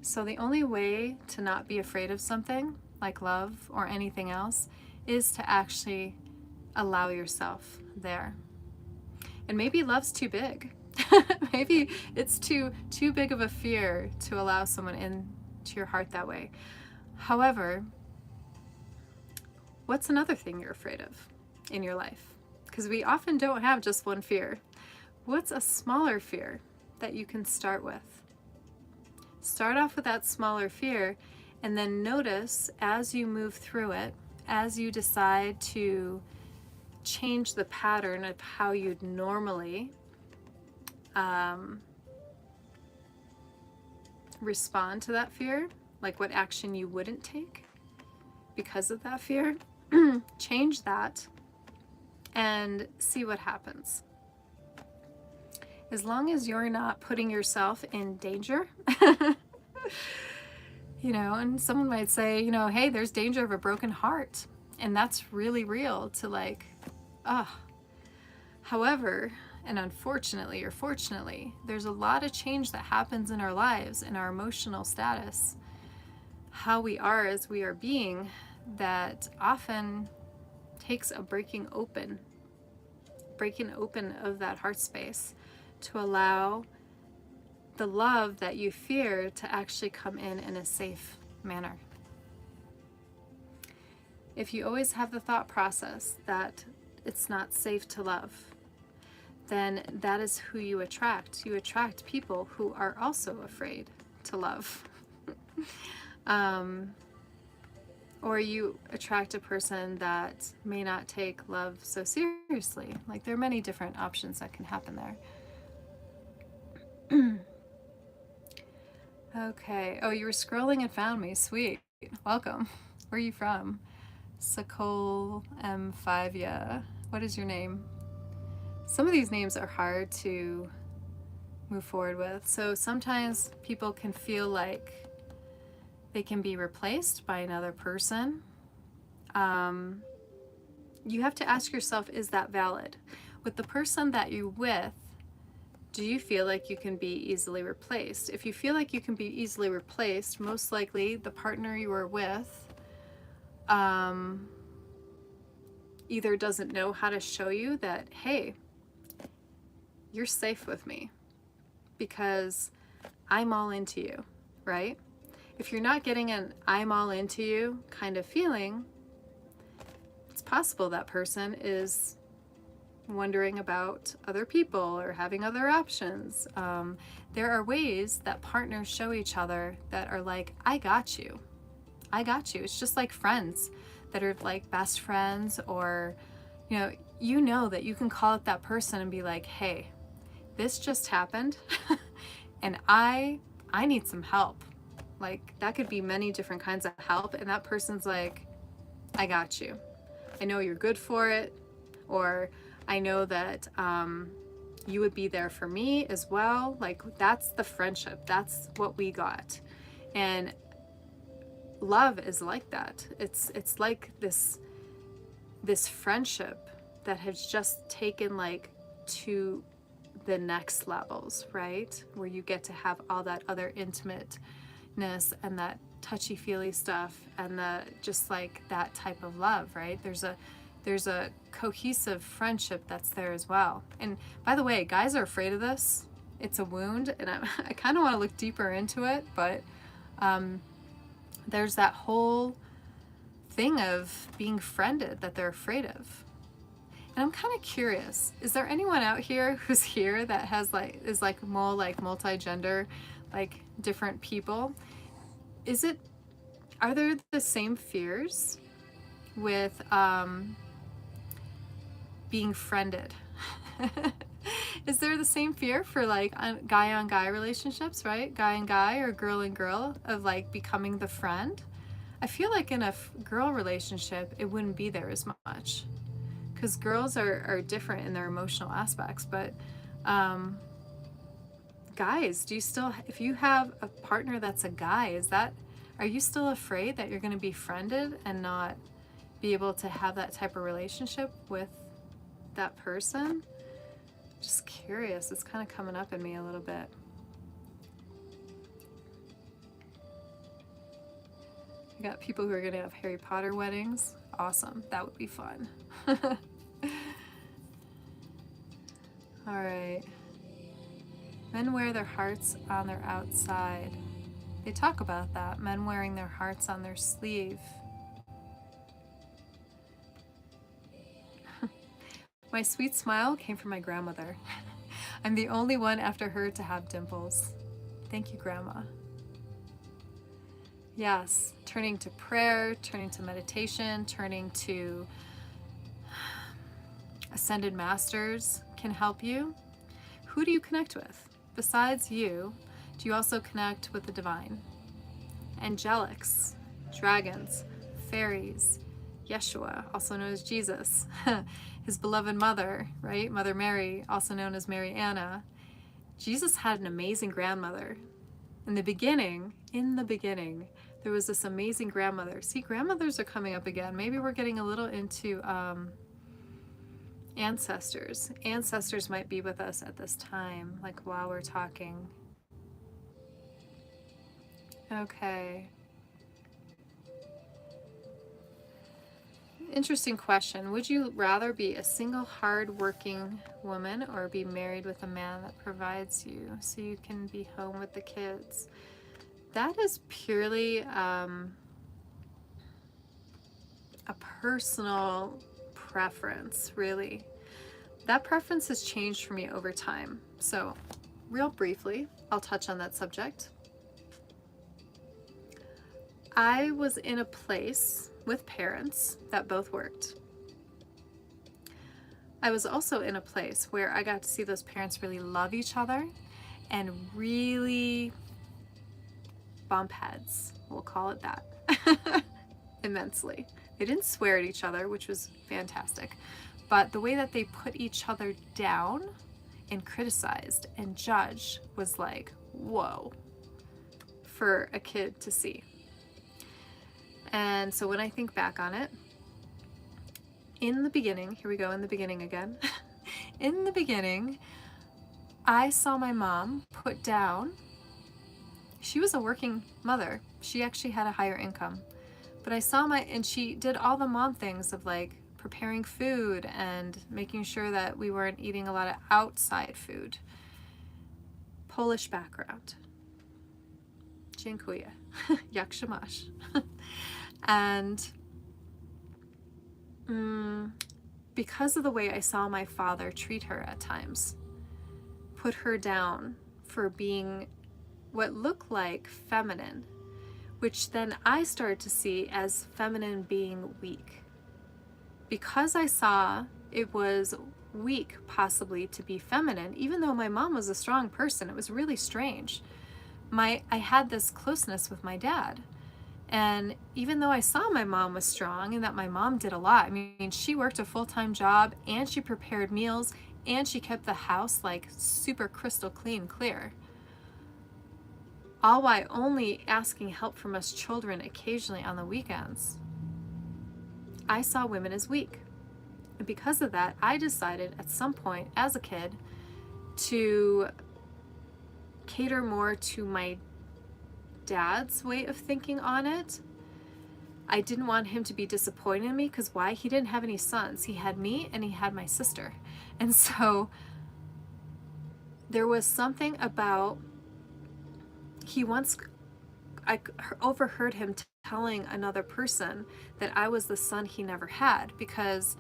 So the only way to not be afraid of something like love or anything else is to actually allow yourself there. And maybe love's too big. Maybe it's too big of a fear to allow someone into your heart that way. However, what's another thing you're afraid of in your life? Because we often don't have just one fear. What's a smaller fear that you can start with? Start off with that smaller fear, and then notice as you move through it, as you decide to change the pattern of how you'd normally respond to that fear, like what action you wouldn't take because of that fear, change that and see what happens. As long as you're not putting yourself in danger, you know, and someone might say, you know, hey, there's danger of a broken heart. And that's really real to like, However, and unfortunately or fortunately, there's a lot of change that happens in our lives, in our emotional status, how we are as we are being, that often takes a breaking open of that heart space to allow the love that you fear to actually come in a safe manner. If you always have the thought process that it's not safe to love, then that is who you attract. You attract people who are also afraid to love. Or you attract a person that may not take love so seriously. Like, there are many different options that can happen there. Okay. Oh, you were scrolling and found me. Sweet. Welcome. Where are you from? Sakol M5. Yeah. What is your name? Some of these names are hard to move forward with. So sometimes people can feel like they can be replaced by another person. You have to ask yourself, is that valid? With the person that you're with, Do you feel like you can be easily replaced? If you feel like you can be easily replaced, most likely the partner you are with either doesn't know how to show you that, hey, you're safe with me because I'm all into you, right? If you're not getting an I'm all into you kind of feeling, it's possible that person is wondering about other people or having other options. There are ways that partners show each other that are like, I got you. I got you. It's just like friends that are like best friends, or, you know that you can call up that person and be like, hey, this just happened and I need some help. Like, that could be many different kinds of help. And that person's like, I got you. I know you're good for it. Or I know that you would be there for me as well. Like, that's the friendship. That's what we got. And love is like that. It's like this friendship that has just taken like to the next levels, right? Where you get to have all that other intimateness and that touchy-feely stuff and the just like that type of love, right? There's a cohesive friendship that's there as well. And by the way, guys are afraid of this. It's a wound, and I kind of want to look deeper into it, but there's that whole thing of being friended that they're afraid of. And I'm kind of curious, is there anyone out here who's here that has is more like multi-gender, like different people? Are there the same fears with being friended? Is there the same fear for like guy on guy relationships, right? Guy and guy or girl and girl, of like becoming the friend? I feel like in a girl relationship, it wouldn't be there as much because girls are different in their emotional aspects. But guys, if you have a partner that's a guy, are you still afraid that you're going to be friended and not be able to have that type of relationship with that person? Just curious. It's kind of coming up in me a little bit. We got people who are going to have Harry Potter weddings. Awesome. That would be fun. All right. Men wear their hearts on their outside. They talk about that. Men wearing their hearts on their sleeve. My sweet smile came from my grandmother. I'm the only one after her to have dimples. Thank you, Grandma. Yes, turning to prayer, turning to meditation, turning to ascended masters can help you. Who do you connect with? Besides you, do you also connect with the divine? Angelics, dragons, fairies, Yeshua, also known as Jesus, his beloved mother, right? Mother Mary, also known as Mary Anna. Jesus had an amazing grandmother. In the beginning, there was this amazing grandmother. See, grandmothers are coming up again. Maybe we're getting a little into ancestors. Ancestors might be with us at this time, like while we're talking. Okay. Interesting question. Would you rather be a single, hard-working woman or be married with a man that provides you so you can be home with the kids? That is purely a personal preference, really. That preference has changed for me over time. So, real briefly, I'll touch on that subject. I was in a place with parents that both worked. I was also in a place where I got to see those parents really love each other and really bump heads, we'll call it that, immensely. They didn't swear at each other, which was fantastic, but the way that they put each other down and criticized and judged was like, whoa, for a kid to see. And so when I think back on it, in the beginning, here we go, in the beginning again. In the beginning, I saw my mom put down, she was a working mother. She actually had a higher income. But I saw and she did all the mom things of like preparing food and making sure that we weren't eating a lot of outside food. Polish background. Dziękuję. Jak się masz? And because of the way I saw my father treat her at times, put her down for being what looked like feminine, which then I started to see as feminine being weak. Because I saw it was weak possibly to be feminine, even though my mom was a strong person, it was really strange. I had this closeness with my dad. And even though I saw my mom was strong and that my mom did a lot, I mean, she worked a full-time job and she prepared meals and she kept the house like super crystal clear. All while only asking help from us children occasionally on the weekends. I saw women as weak. And because of that, I decided at some point as a kid to cater more to my dad's way of thinking on it. I didn't want him to be disappointed in me because why? He didn't have any sons. He had me and he had my sister. And so there was something about, I overheard him telling another person that I was the son he never had because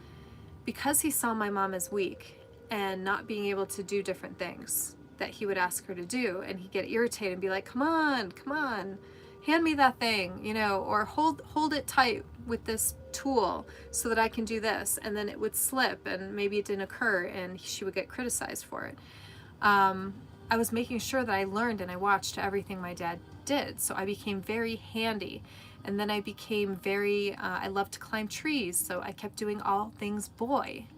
he saw my mom as weak and not being able to do different things that he would ask her to do, and he'd get irritated and be like, come on, hand me that thing, you know, or hold it tight with this tool so that I can do this, and then it would slip and maybe it didn't occur and she would get criticized for it. I was making sure that I learned and I watched everything my dad did, so I became very handy. And then I became I loved to climb trees, so I kept doing all things boy.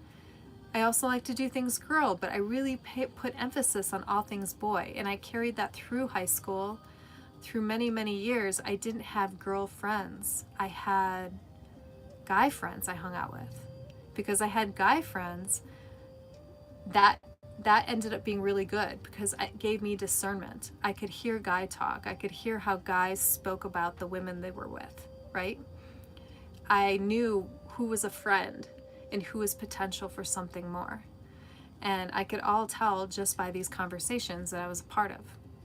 I also like to do things girl, but I really put emphasis on all things boy, and I carried that through high school. Through many, many years, I didn't have girl friends. I had guy friends I hung out with. Because I had guy friends, that ended up being really good because it gave me discernment. I could hear guy talk. I could hear how guys spoke about the women they were with, right? I knew who was a friend and who was potential for something more. And I could all tell just by these conversations that I was a part of.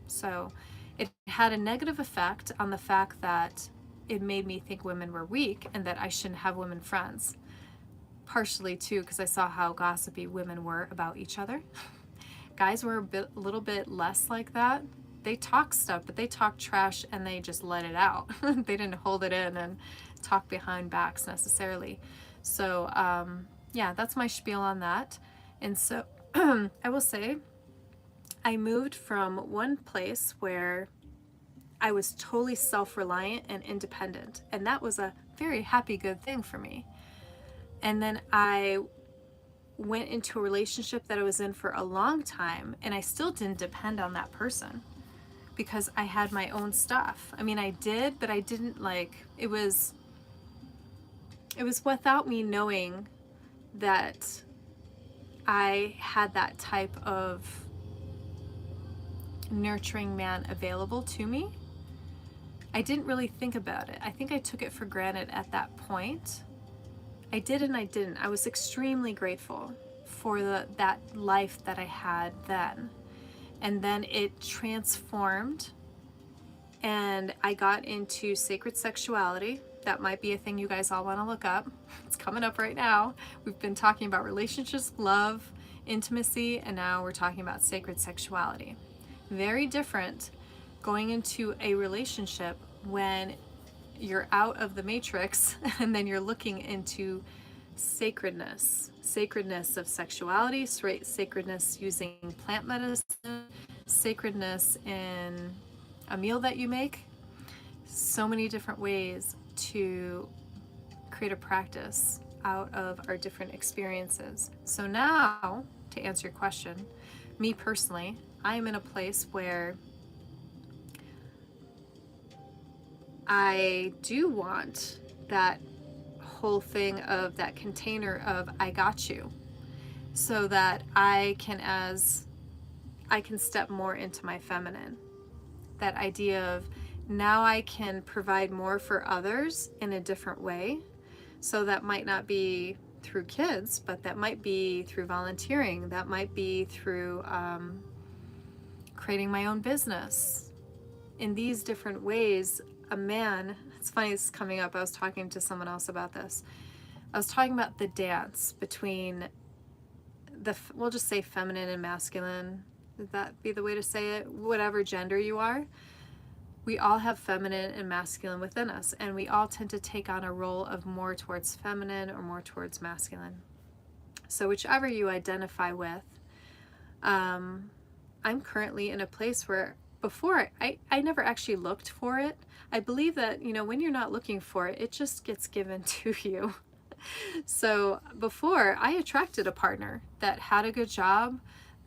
So it had a negative effect on the fact that it made me think women were weak and that I shouldn't have women friends. Partially too, because I saw how gossipy women were about each other. Guys were a little bit less like that. They talk stuff, but they talk trash and they just let it out. They didn't hold it in and talk behind backs necessarily. So yeah, that's my spiel on that. And so I will say I moved from one place where I was totally self-reliant and independent, and that was a very happy, good thing for me. And then I went into a relationship that I was in for a long time, and I still didn't depend on that person because I had my own stuff. I mean, I did, but I didn't it was without me knowing that I had that type of nurturing man available to me. I didn't really think about it. I think I took it for granted at that point. I did and I didn't. I was extremely grateful for that life that I had then. And then it transformed and I got into sacred sexuality. That might be a thing you guys all want to look up. It's coming up right now. We've been talking about relationships, love, intimacy, and now we're talking about sacred sexuality. Very different going into a relationship when you're out of the matrix and then you're looking into sacredness of sexuality, sacredness using plant medicine, sacredness in a meal that you make. So many different ways to create a practice out of our different experiences. So now, to answer your question, me personally, I am in a place where I do want that whole thing of that container of I got you, so that I can, as I can step more into my feminine. That idea of now I can provide more for others in a different way. So that might not be through kids, but that might be through volunteering. That might be through creating my own business. In these different ways, a man, it's funny, this is coming up. I was talking to someone else about this. I was talking about the dance between we'll just say feminine and masculine. Would that be the way to say it? Whatever gender you are, we all have feminine and masculine within us, and we all tend to take on a role of more towards feminine or more towards masculine. So whichever you identify with, I'm currently in a place where before I never actually looked for it. I believe that, when you're not looking for it, it just gets given to you. So before, I attracted a partner that had a good job,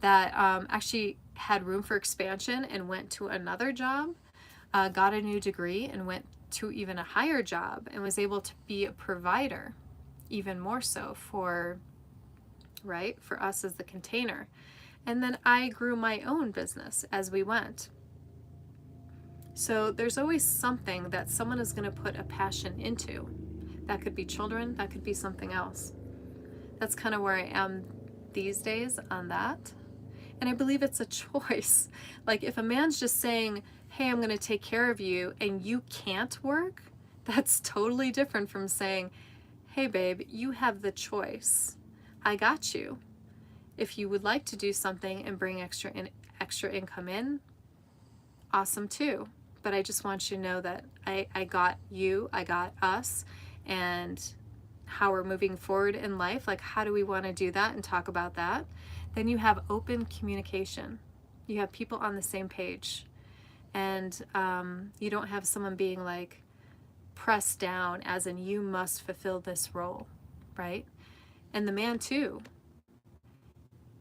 that actually had room for expansion and went to another job, got a new degree and went to even a higher job, and was able to be a provider, even more so for us as the container. And then I grew my own business as we went. So there's always something that someone is going to put a passion into. That could be children, that could be something else. That's kind of where I am these days on that. And I believe it's a choice. Like if a man's just saying, hey, I'm going to take care of you, and you can't work, that's totally different from saying, hey babe, you have the choice. I got you. If you would like to do something and bring extra income in, awesome too. But I just want you to know that I got you, I got us, and how we're moving forward in life. Like, how do we want to do that and talk about that? Then you have open communication. You have people on the same page. And you don't have someone being like pressed down as in you must fulfill this role, right? And the man too.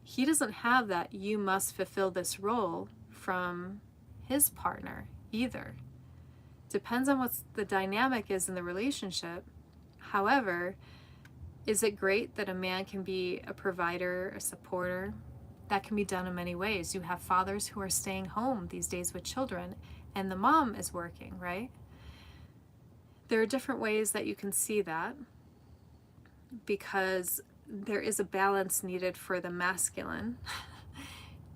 He doesn't have that you must fulfill this role from his partner either. Depends on what the dynamic is in the relationship. However, is it great that a man can be a provider, a supporter? That can be done in many ways. You have fathers who are staying home these days with children, and the mom is working, right? There are different ways that you can see that, because there is a balance needed for the masculine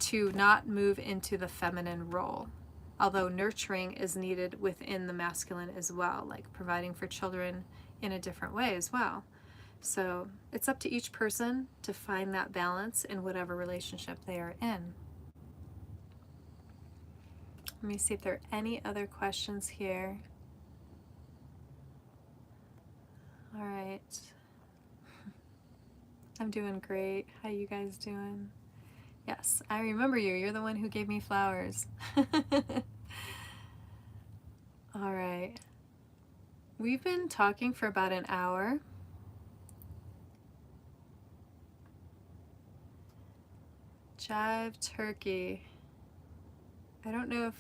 to not move into the feminine role. Although nurturing is needed within the masculine as well, like providing for children in a different way as well. So it's up to each person to find that balance in whatever relationship they are in. Let me see if there are any other questions here. All right. I'm doing great. How you guys doing? Yes, I remember you. You're the one who gave me flowers. All right. We've been talking for about an hour. Jive turkey. I don't know if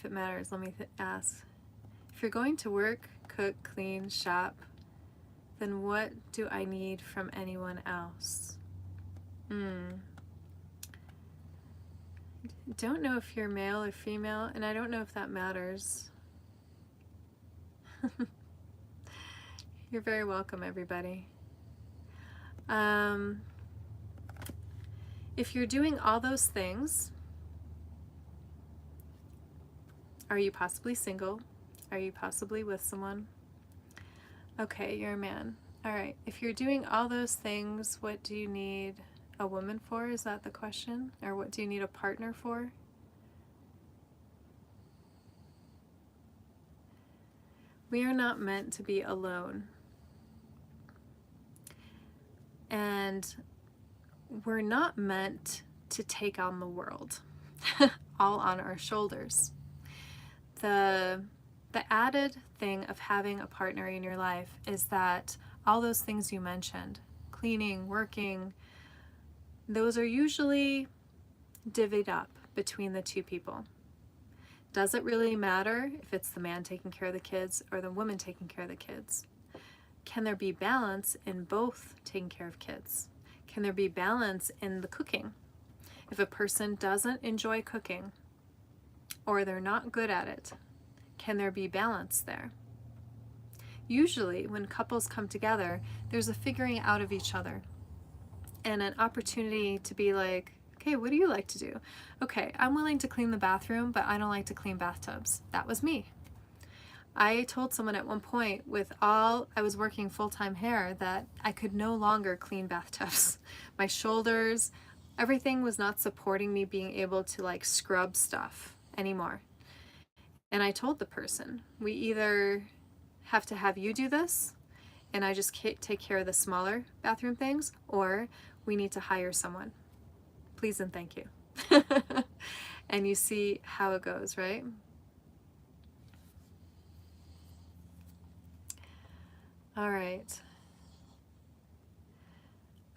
it matters. Let me ask. If you're going to work, cook, clean, shop, then what do I need from anyone else? Don't know if you're male or female, and I don't know if that matters. You're very welcome, everybody. If you're doing all those things, are you possibly single? Are you possibly with someone? Okay, you're a man. All right. If you're doing all those things, what do you need a woman for? Is that the question? Or what do you need a partner for? We are not meant to be alone. And we're not meant to take on the world all on our shoulders. The added thing of having a partner in your life is that all those things you mentioned, cleaning, working, those are usually divvied up between the two people. Does it really matter if it's the man taking care of the kids or the woman taking care of the kids? Can there be balance in both taking care of kids? Can there be balance in the cooking? If a person doesn't enjoy cooking or they're not good at it, can there be balance there? Usually when couples come together, there's a figuring out of each other and an opportunity to be like, okay, what do you like to do? Okay, I'm willing to clean the bathroom, but I don't like to clean bathtubs. That was me. I told someone at one point I was working full-time hair that I could no longer clean bathtubs. My shoulders, everything was not supporting me being able to like scrub stuff anymore. And I told the person, we either have to have you do this and I just take care of the smaller bathroom things, or we need to hire someone. Please and thank you. And you see how it goes, right? All right.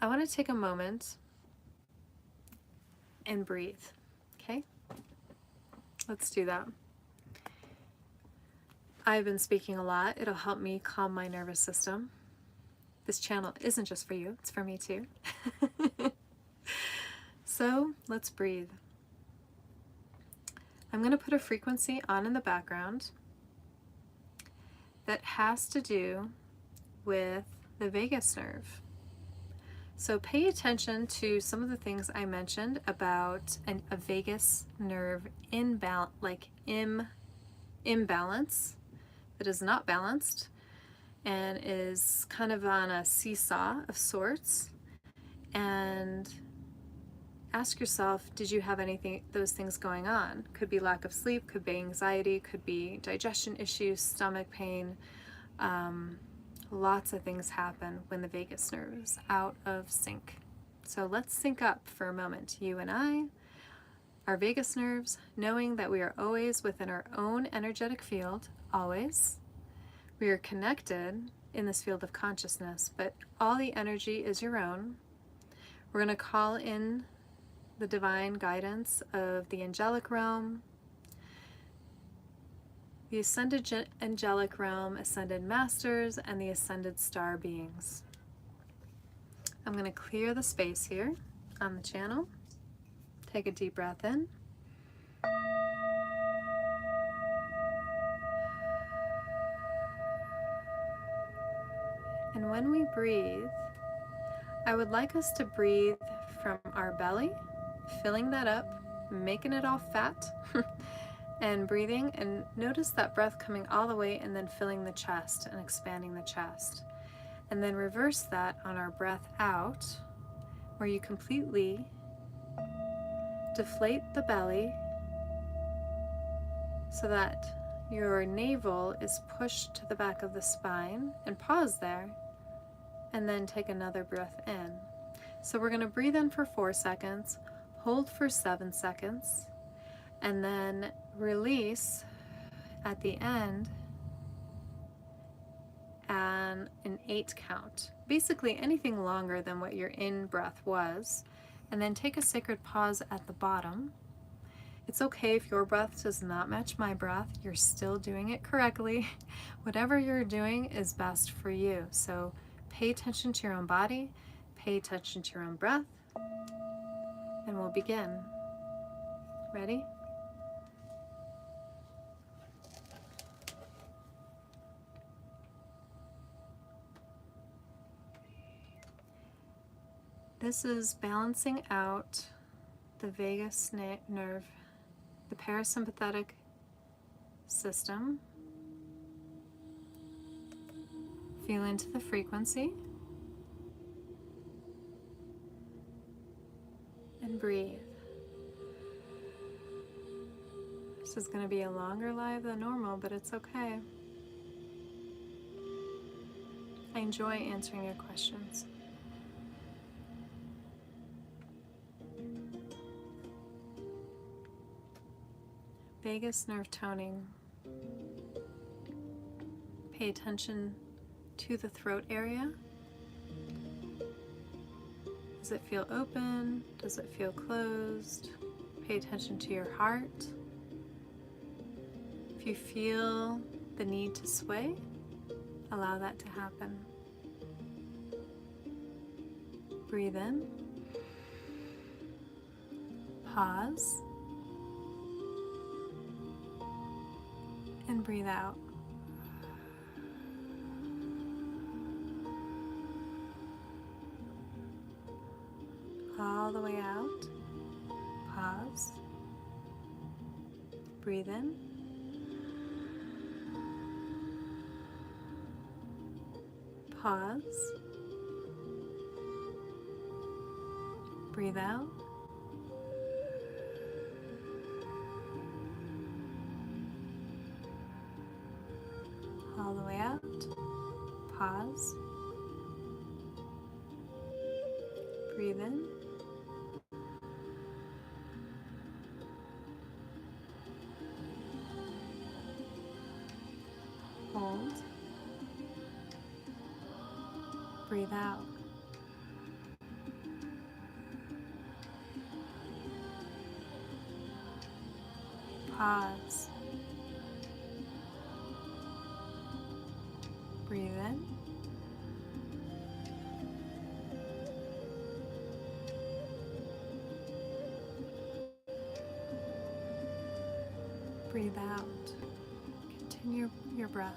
I want to take a moment and breathe, okay? Let's do that. I've been speaking a lot. It'll help me calm my nervous system. This channel isn't just for you, it's for me too. So let's breathe. I'm going to put a frequency on in the background that has to do with the vagus nerve. So pay attention to some of the things I mentioned about a vagus nerve imbalance that is not balanced and is kind of on a seesaw of sorts. And ask yourself, did you have those things going on? Could be lack of sleep, could be anxiety, could be digestion issues, stomach pain. Lots of things happen when the vagus nerve is out of sync. So let's sync up for a moment. You and I, our vagus nerves, knowing that we are always within our own energetic field, always. We are connected in this field of consciousness, but all the energy is your own. We're going to call in the divine guidance of the angelic realm, the ascended angelic realm, ascended masters, and the ascended star beings. I'm going to clear the space here on the channel. Take a deep breath in. And when we breathe, I would like us to breathe from our belly, filling that up, making it all fat, and breathing, and notice that breath coming all the way and then filling the chest and expanding the chest. And then reverse that on our breath out, where you completely deflate the belly so that your navel is pushed to the back of the spine, and pause there, and then take another breath in. So we're going to breathe in for 4 seconds, hold for 7 seconds, and then release at the end and an 8 count. Basically anything longer than what your in breath was, and then take a sacred pause at the bottom. It's okay if your breath does not match my breath, you're still doing it correctly. Whatever you're doing is best for you. So pay attention to your own body, pay attention to your own breath, and we'll begin. Ready? This is balancing out the vagus nerve, the parasympathetic system. Feel into the frequency and breathe. This is going to be a longer live than normal, but it's okay. I enjoy answering your questions. Vagus nerve toning. Pay attention to the throat area. Does it feel open? Does it feel closed? Pay attention to your heart. If you feel the need to sway, allow that to happen. Breathe in. Pause. And breathe out. All the way out. Pause. Breathe in. Pause. Breathe out. All the way out. Pause. Breathe in. Hold. Breathe out. Pause. Breathe in. Breathe out. Continue your breath.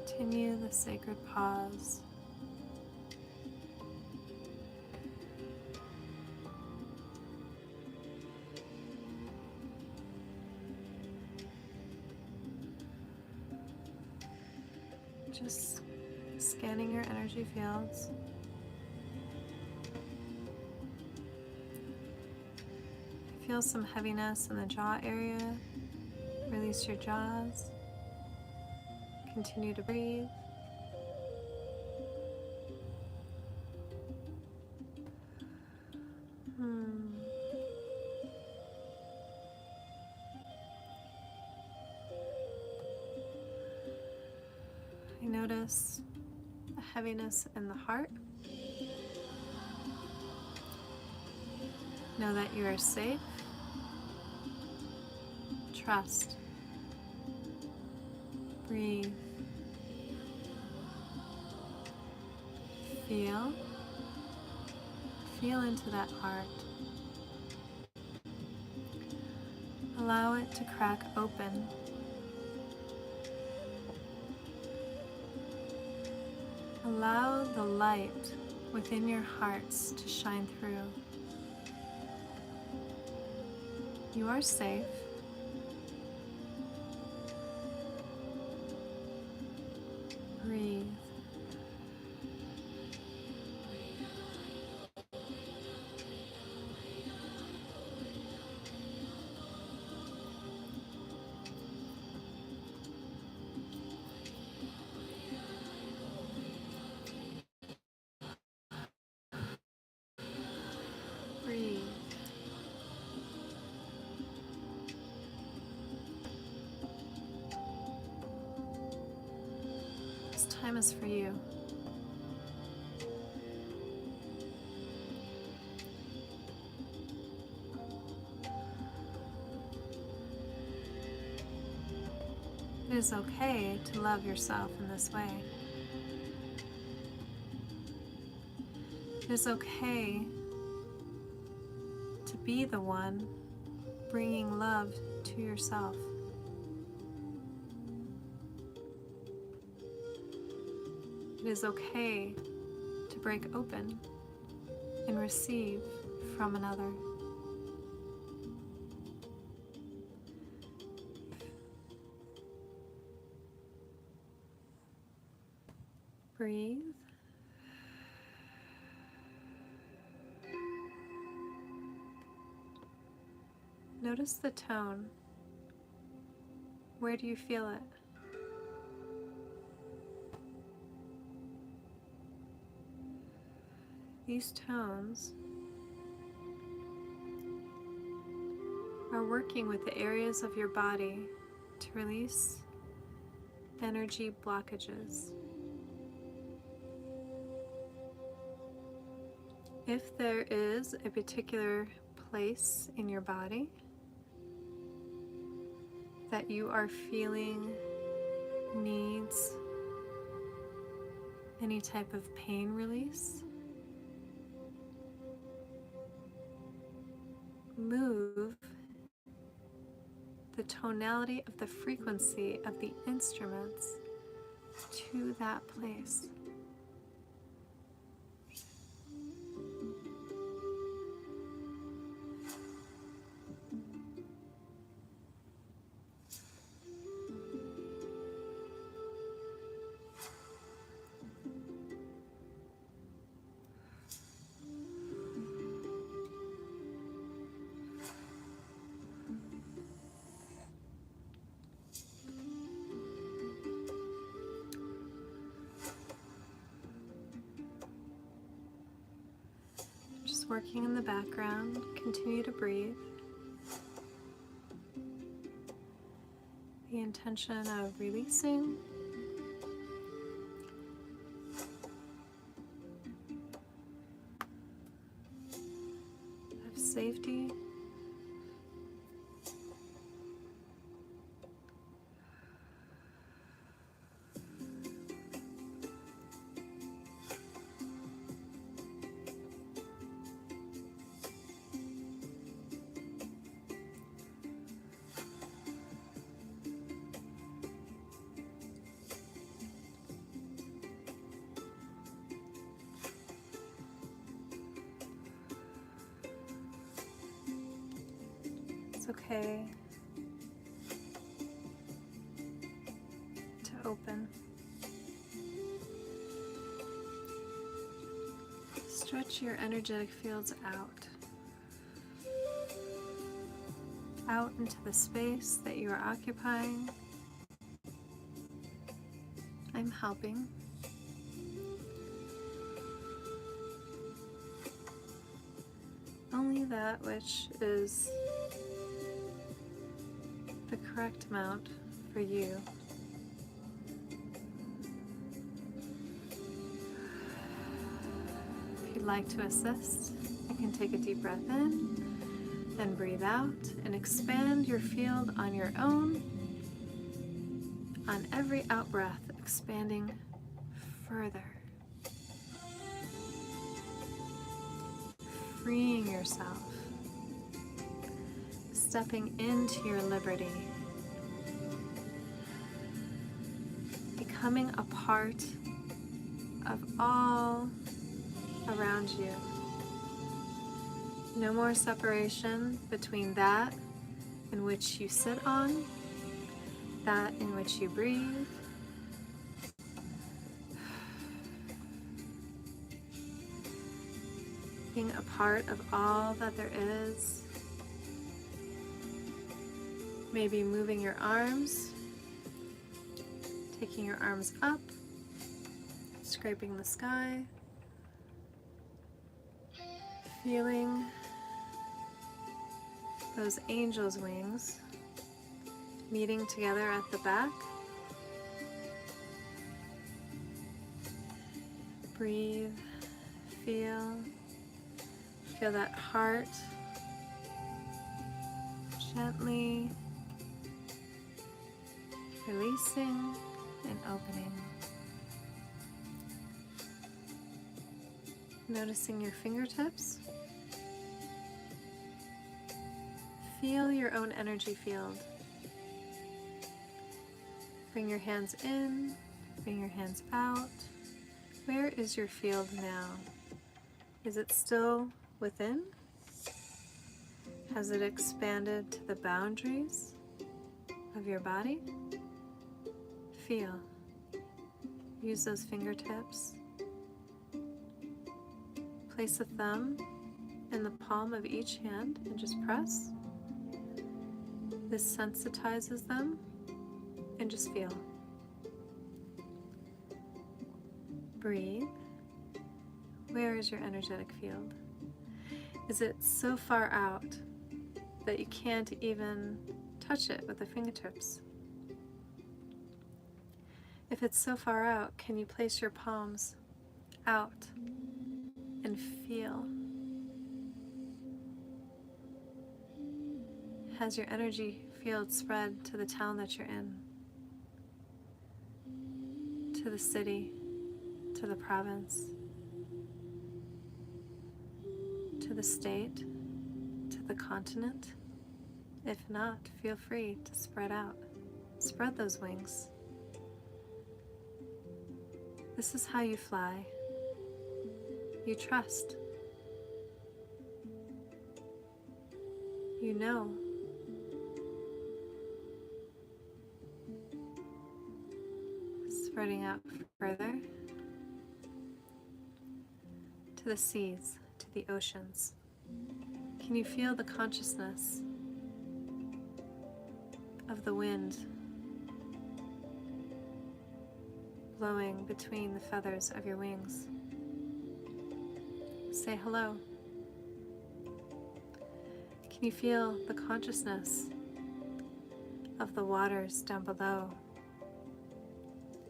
Continue the sacred pause. Just scanning your energy fields. Feel some heaviness in the jaw area. Release your jaws. Continue to breathe. I notice a heaviness in the heart. Know that you are safe. Trust. Breathe. Feel. Feel into that heart. Allow it to crack open. Allow the light within your hearts to shine through. You are safe. Breathe. Breathe. This time is for you. It is okay to love yourself in this way. It is okay to be the one bringing love to yourself. It is okay to break open and receive from another. Breathe. Notice the tone. Where do you feel it? These tones are working with the areas of your body to release energy blockages. If there is a particular place in your body that you are feeling needs any type of pain release, move the tonality of the frequency of the instruments to that place. Just working in the background, continue to breathe. The intention of releasing, of safety, it's okay to open. Stretch your energetic fields out into the space that you are occupying. I'm helping. Only that which is the correct amount for you. If you'd like to assist, you can take a deep breath in and breathe out and expand your field on your own. On every out breath, expanding further. Freeing yourself. Stepping into your liberty. Becoming a part of all around you. No more separation between that in which you sit on, that in which you breathe, being a part of all that there is. Maybe moving your arms, taking your arms up, scraping the sky, feeling those angels' wings meeting together at the back. Breathe, feel that heart gently releasing and opening. Noticing your fingertips. Feel your own energy field. Bring your hands in, bring your hands out. Where is your field now? Is it still within? Has it expanded to the boundaries of your body? Feel. Use those fingertips. Place a thumb in the palm of each hand and just press. This sensitizes them, and just feel. Breathe. Where is your energetic field? Is it so far out that you can't even touch it with the fingertips? If it's so far out, can you place your palms out and feel? Has your energy feel it spread to the town that you're in, to the city, to the province, to the state, to the continent. If not, feel free to spread out. Spread those wings. This is how you fly. You trust. You know. Spreading out further to the seas, to the oceans. Can you feel the consciousness of the wind blowing between the feathers of your wings? Say hello. Can you feel the consciousness of the waters down below?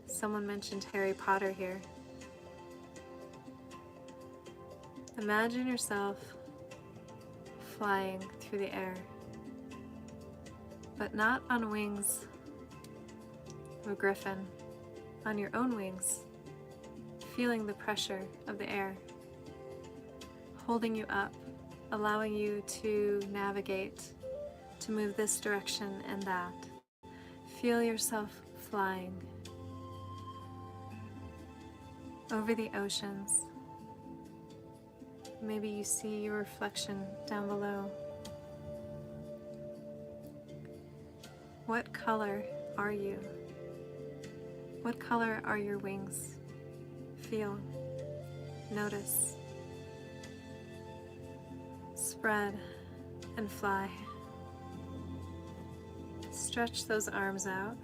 Someone mentioned Harry Potter here. Imagine yourself flying through the air, but not on wings of a griffin, on your own wings, feeling the pressure of the air, holding you up, allowing you to navigate, to move this direction and that. Feel yourself flying over the oceans. Maybe you see your reflection down below. What color are you? What color are your wings? Feel, notice, spread and fly. Stretch those arms out.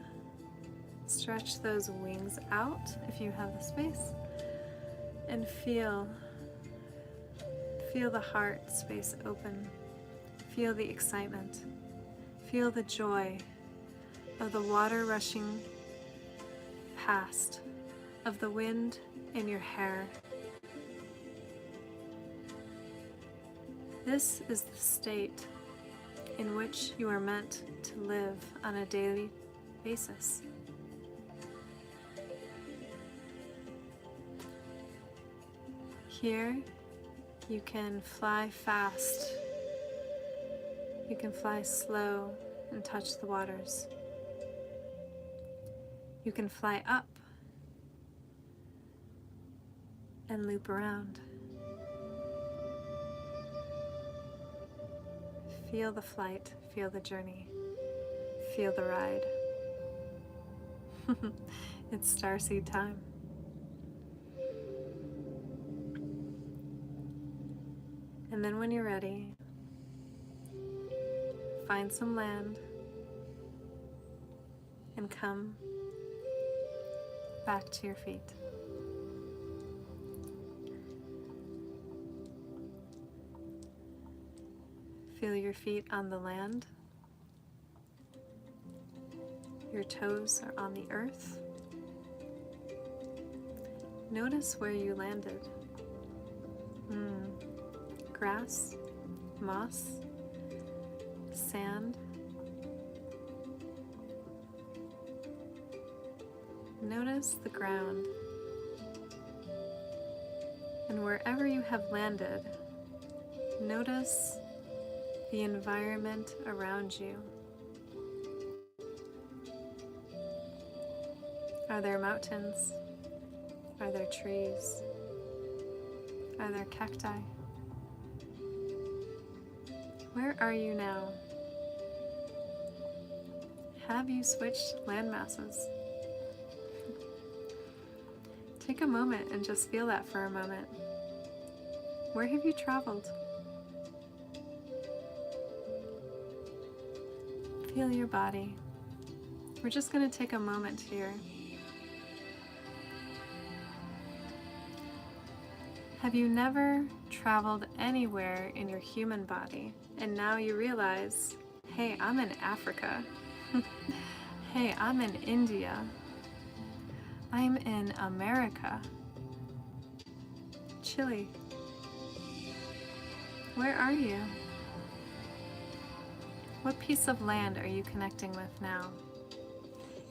Stretch those wings out if you have the space. And feel the heart space open. Feel the excitement. Feel the joy of the water rushing past, of the wind in your hair. This is the state in which you are meant to live on a daily basis. Here, you can fly fast. You can fly slow and touch the waters. You can fly up and loop around. Feel the flight, feel the journey, feel the ride. It's starseed time. And then when you're ready, find some land and come back to your feet. Feel your feet on the land. Your toes are on the earth. Notice where you landed. Grass, moss, sand. Notice the ground. And wherever you have landed, notice the environment around you. Are there mountains? Are there trees? Are there cacti? Where are you now? Have you switched land masses? Take a moment and just feel that for a moment. Where have you traveled? Feel your body. We're just going to take a moment here. Have you never traveled anywhere in your human body and now you realize, hey, I'm in Africa. Hey, I'm in India. I'm in America. Chile. Where are you? What piece of land are you connecting with now?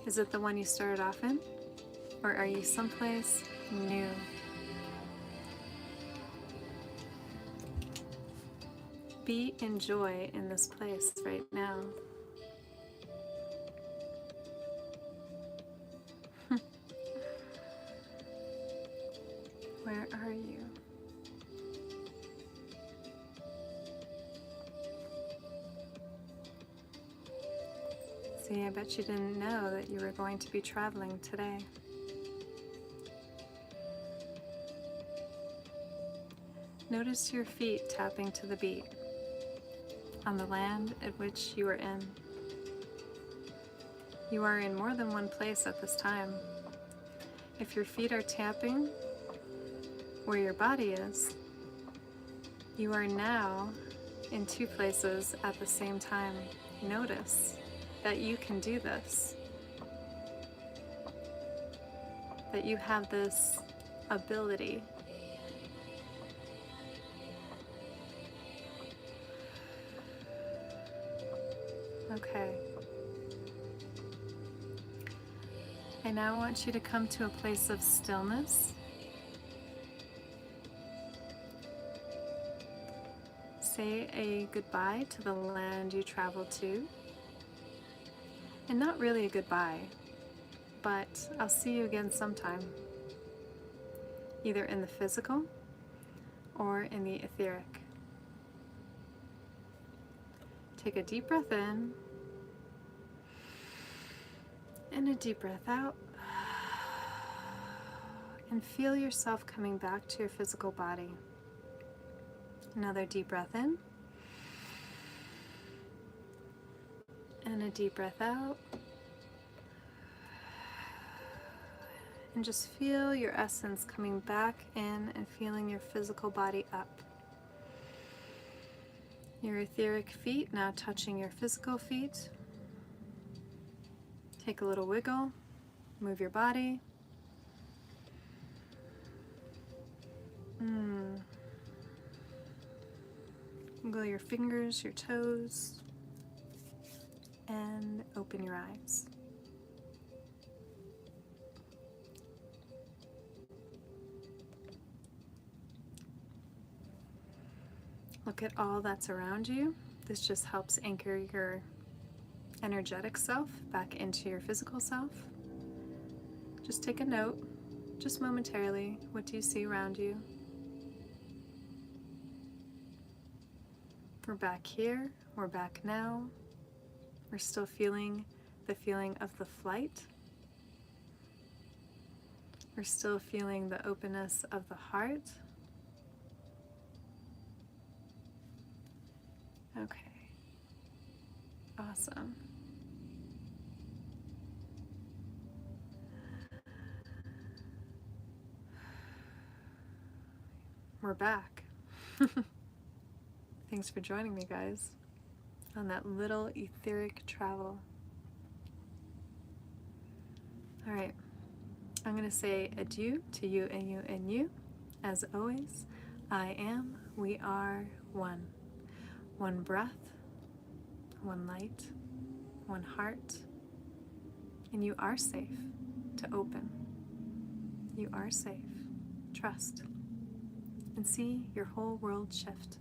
Is it the one you started off in? Or are you someplace new? Be in joy in this place right now. Where are you? See, I bet you didn't know that you were going to be traveling today. Notice your feet tapping to the beat on the land at which you are in. You are in more than one place at this time. If your feet are tapping where your body is, you are now in two places at the same time. Notice that you can do this, that you have this ability. Okay. I now want you to come to a place of stillness. Say a goodbye to the land you traveled to. And not really a goodbye, but I'll see you again sometime. Either in the physical or in the etheric. Take a deep breath in and a deep breath out. And feel yourself coming back to your physical body. Another deep breath in. And a deep breath out. And just feel your essence coming back in and feeling your physical body up. Your etheric feet now touching your physical feet. Take a little wiggle. Move your body. Wiggle your fingers, your toes. And open your eyes. Look at all that's around you. This just helps anchor your energetic self back into your physical self. Just take a note, just momentarily. What do you see around you? We're back here, we're back now. We're still feeling the feeling of the flight. We're still feeling the openness of the heart. Okay. Awesome. We're back. Thanks for joining me, guys, on that little etheric travel. All right, I'm going to say adieu to you and you and you. As always, I am, we are one. One breath, one light, one heart, and you are safe to open. You are safe. Trust. And see your whole world shift.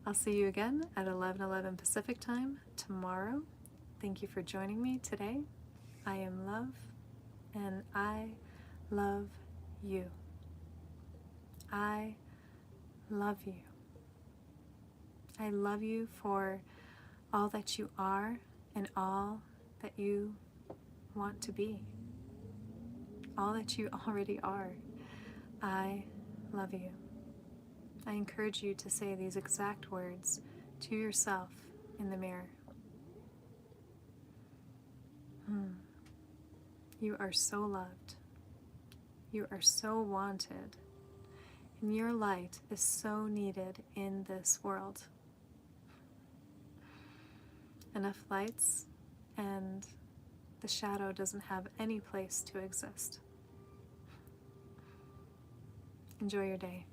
I'll see you again at 11:11 Pacific time tomorrow. Thank you for joining me today. I am Love, and I love you. I love you. I love you for all that you are and all that you want to be. All that you already are. I love you. I encourage you to say these exact words to yourself in the mirror. You are so loved. You are so wanted. And your light is so needed in this world. Enough lights and the shadow doesn't have any place to exist. Enjoy your day.